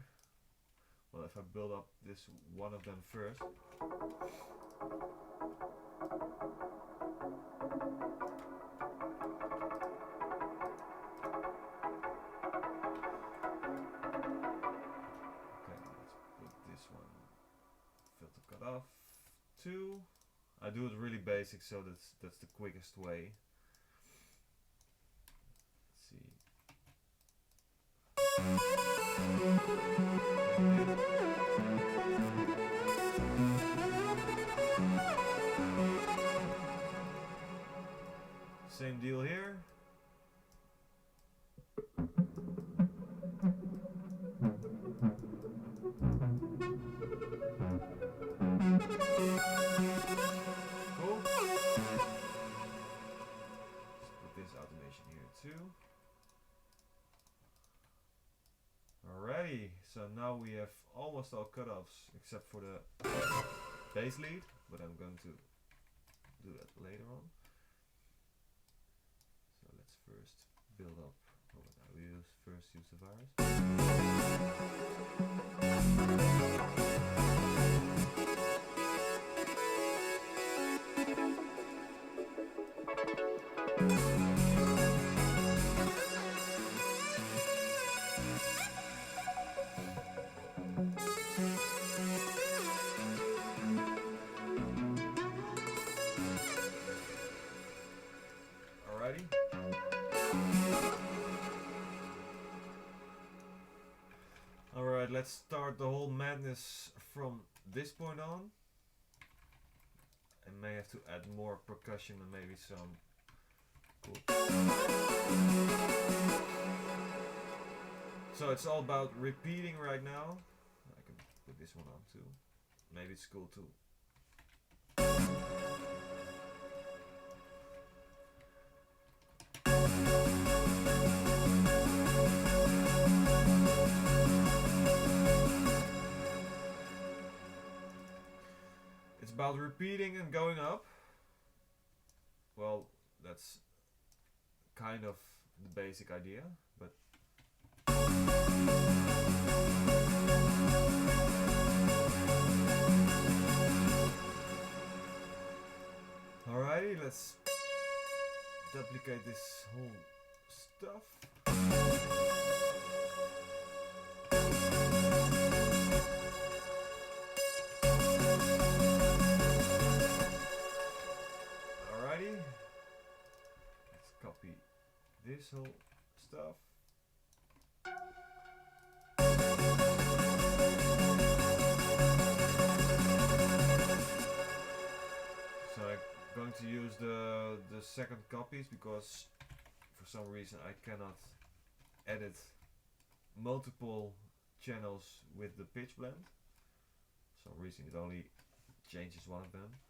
Well, if I build up this one of them first. 2. I do it really basic, so that's the quickest way. Let's see. Same deal here. Cool. Let's put this automation here too. Alrighty, so now we have almost all cutoffs except for the bass lead, but I'm going to do that later on. So let's first build up. Oh, we first use the virus. Alrighty. Alright, let's start the whole madness from this point on. I may have to add more percussion and maybe some cool. So it's all about repeating right now. I can put this one on too. Maybe it's cool too. It's about repeating and going up. Well, that's kind of the basic idea, but alrighty, let's duplicate this whole stuff. Alrighty, let's copy this whole stuff. So I'm going to use the second copies because for some reason I cannot edit multiple channels with the pitch blend. For some reason it only changes one of them.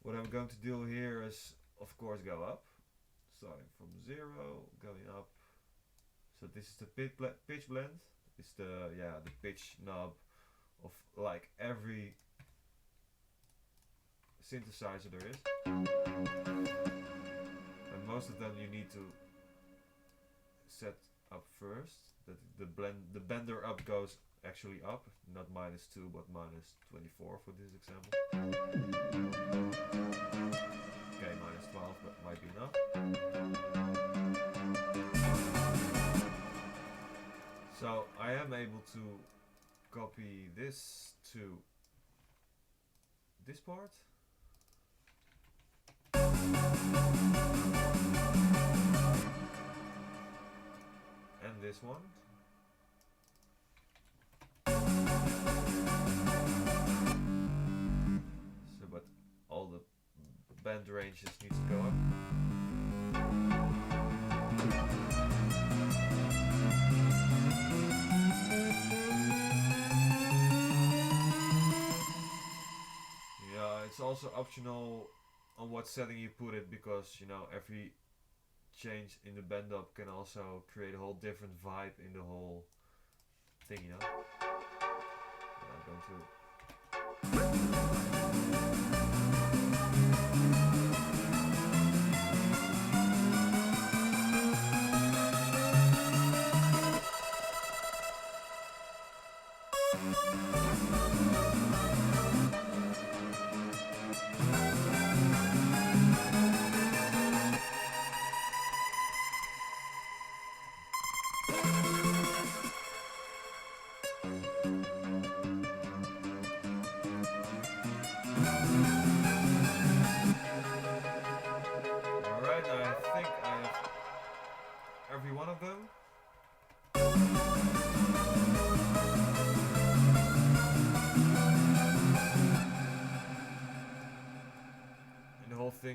What I'm going to do here is of course go up, starting from 0, going up. So this is the pitch blend. It's the pitch knob of like every synthesizer there is, and most of them you need to set up first. That the bender up goes actually up, not -2 but -24 for this example. Okay, -12, but might be enough. So I am able to copy this to this part. And this one. So, but all the band ranges need to go up. Yeah, it's also optional on what setting you put it, because you know every change in the bend up can also create a whole different vibe in the whole thing, you know. And I'm going to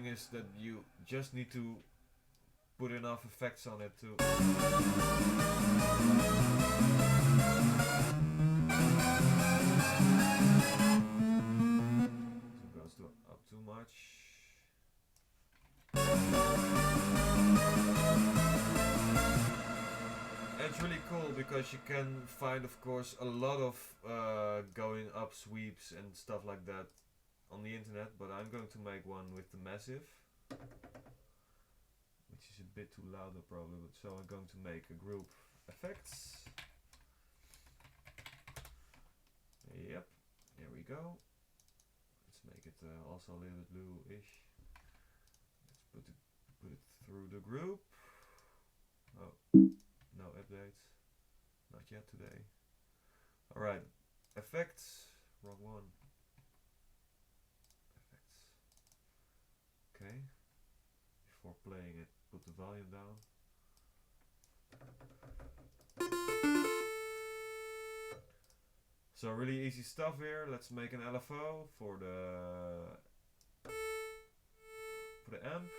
thing is that you just need to put enough effects on it to. So it goes up too much. It's really cool because you can find, of course, a lot of going up sweeps and stuff like that on the internet, but I'm going to make one with the massive, which is a bit too loud probably, but so I'm going to make a group effects. Yep, there we go. Let's make it also a little bit blue-ish. Let's put it through the group. Oh, no updates. Not yet today. Alright, effects. Wrong one. Effects. Okay. Before playing it, put the volume down. So really easy stuff here. Let's make an LFO for the amp.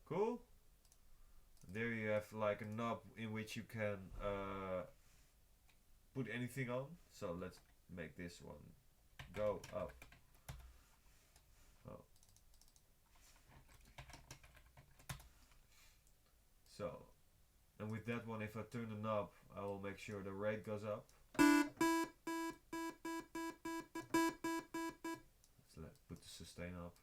Cool. And there you have like a knob in which you can put anything on. So let's make this one go up. Oh. So, and with that one, if I turn the knob, I will make sure the rate goes up. Let's put the sustain up.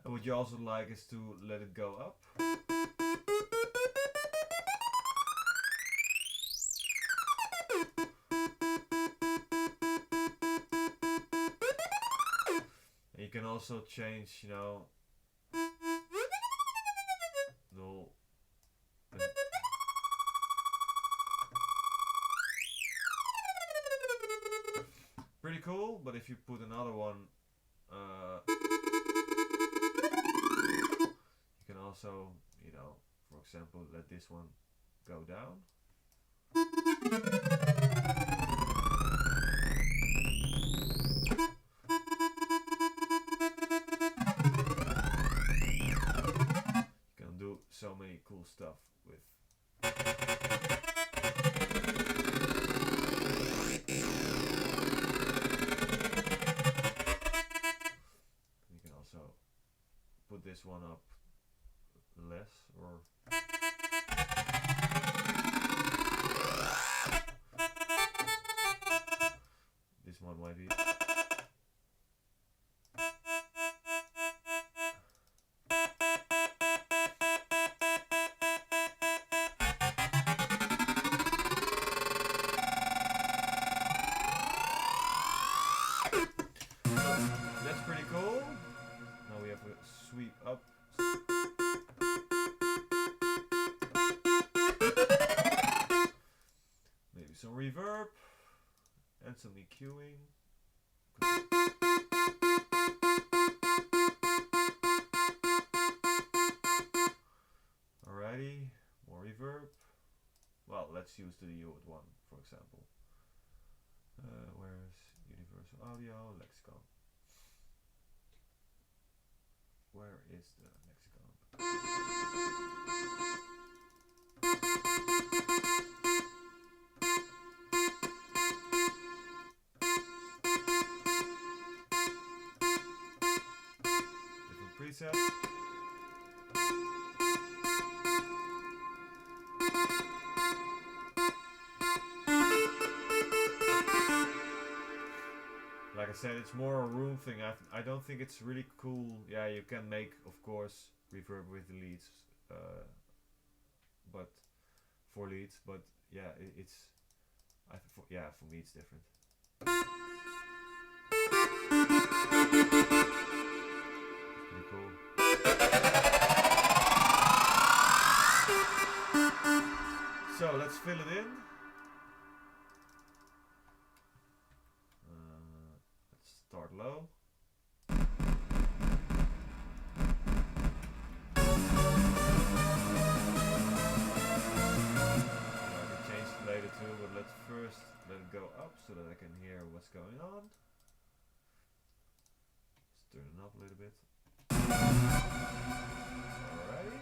And what you also like is to let it go up. And you can also change, you know, the whole pretty cool, but if you put another one, you can also, you know, for example, let this one go down. You can do so many cool stuff with. You can also put this one up less, or this one might be. That's pretty cool. Now we have a sweep up. Maybe some reverb and some EQing. Alrighty, more reverb. Well, let's use the Hewitt one, for example. Where's Universal Audio? Lexicon. Where is the lexicon? Different presets. Like I said, it's more a room thing. I don't think it's really cool. Yeah, you can make, of course, reverb with the leads, but for leads. But yeah, it's. For me, it's different. Pretty cool. So let's fill it in. Let's Start low. Later too, but let's first let it go up so that I can hear what's going on. Let's turn it up a little bit. Alrighty.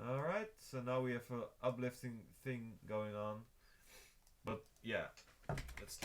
Alright, so now we have a uplifting thing going on. But yeah, let's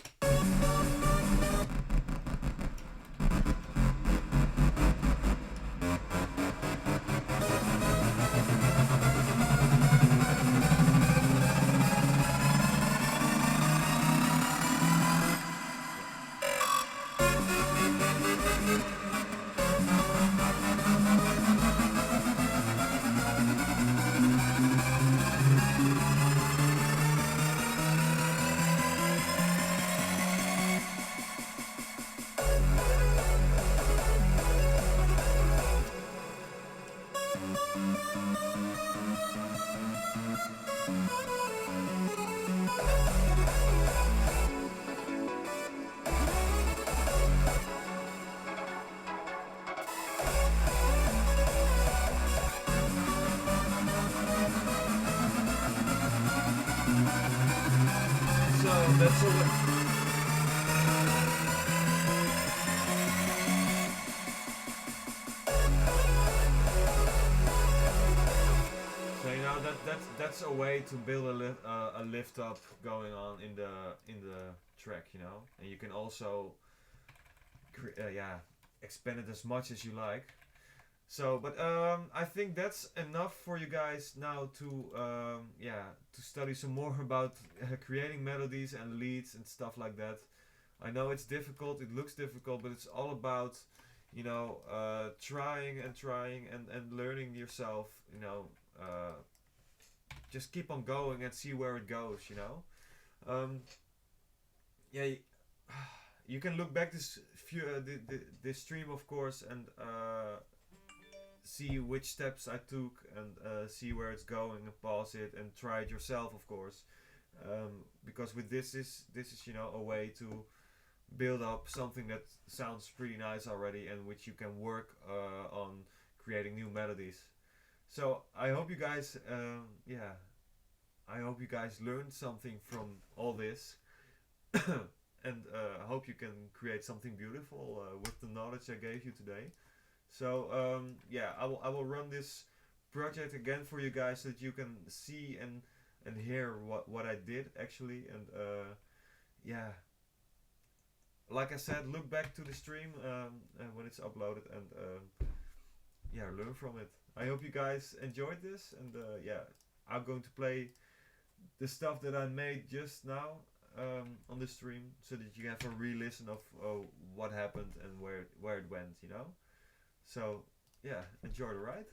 that's all. So you know that's a way to build a lift up going on in the track, you know, and you can also yeah, expand it as much as you like. So, but I think that's enough for you guys now to yeah, to study some more about creating melodies and leads and stuff like that. I know it's difficult, it looks difficult, but it's all about, you know, trying and learning yourself, you know, just keep on going and see where it goes, you know. Yeah, you can look back this this stream, of course, and see which steps I took and see where it's going and pause it and try it yourself, of course, because with this is you know, a way to build up something that sounds pretty nice already and which you can work on creating new melodies. So I hope you guys yeah, I hope you guys learned something from all this and I hope you can create something beautiful with the knowledge I gave you today. So yeah, I will run this project again for you guys so that you can see and hear what I did actually, and yeah, like I said, look back to the stream when it's uploaded and yeah, learn from it. I hope you guys enjoyed this, and yeah, I'm going to play the stuff that I made just now on the stream so that you have a re-listen of what happened and where it went, you know. So yeah, enjoy the ride.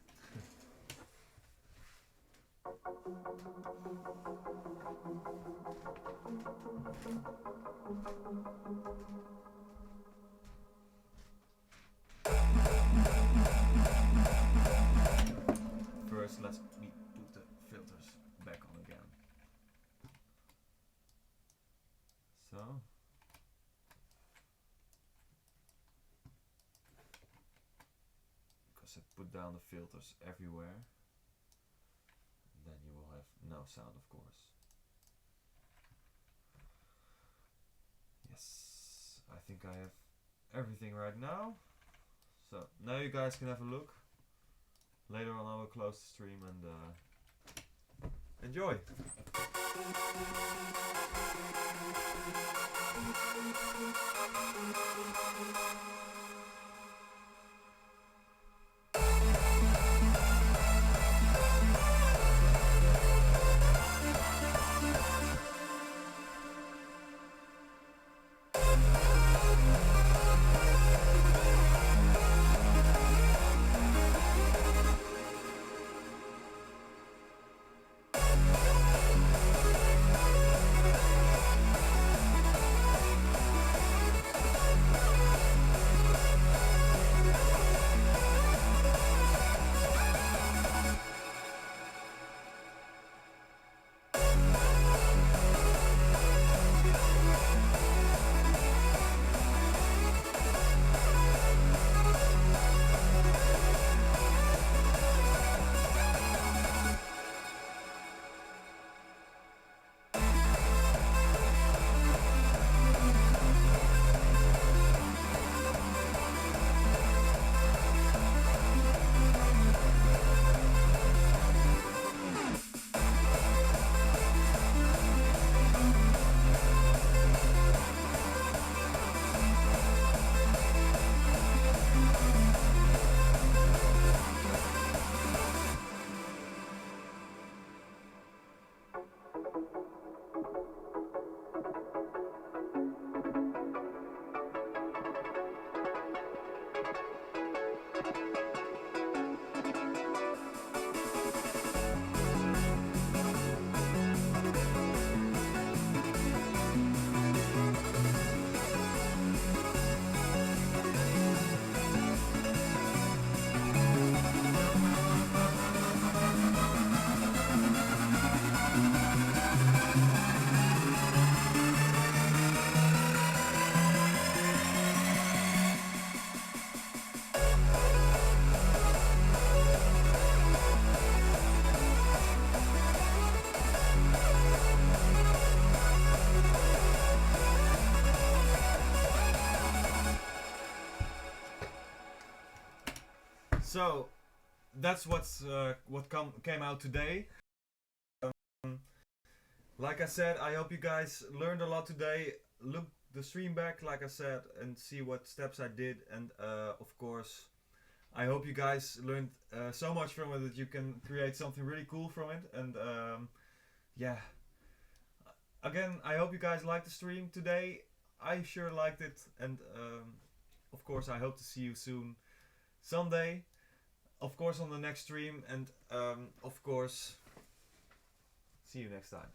First, let's put the filters back on again. So. I put down the filters everywhere, then you will have no sound, of course. Yes, I think I have everything right now. So now you guys can have a look. Later on I will close the stream and enjoy. So that's what came out today. Like I said, I hope you guys learned a lot today. Look the stream back, like I said, and see what steps I did. And of course, I hope you guys learned so much from it that you can create something really cool from it. And yeah, again, I hope you guys liked the stream today. I sure liked it, and of course, I hope to see you soon, someday. Of course, on the next stream, and of course, see you next time.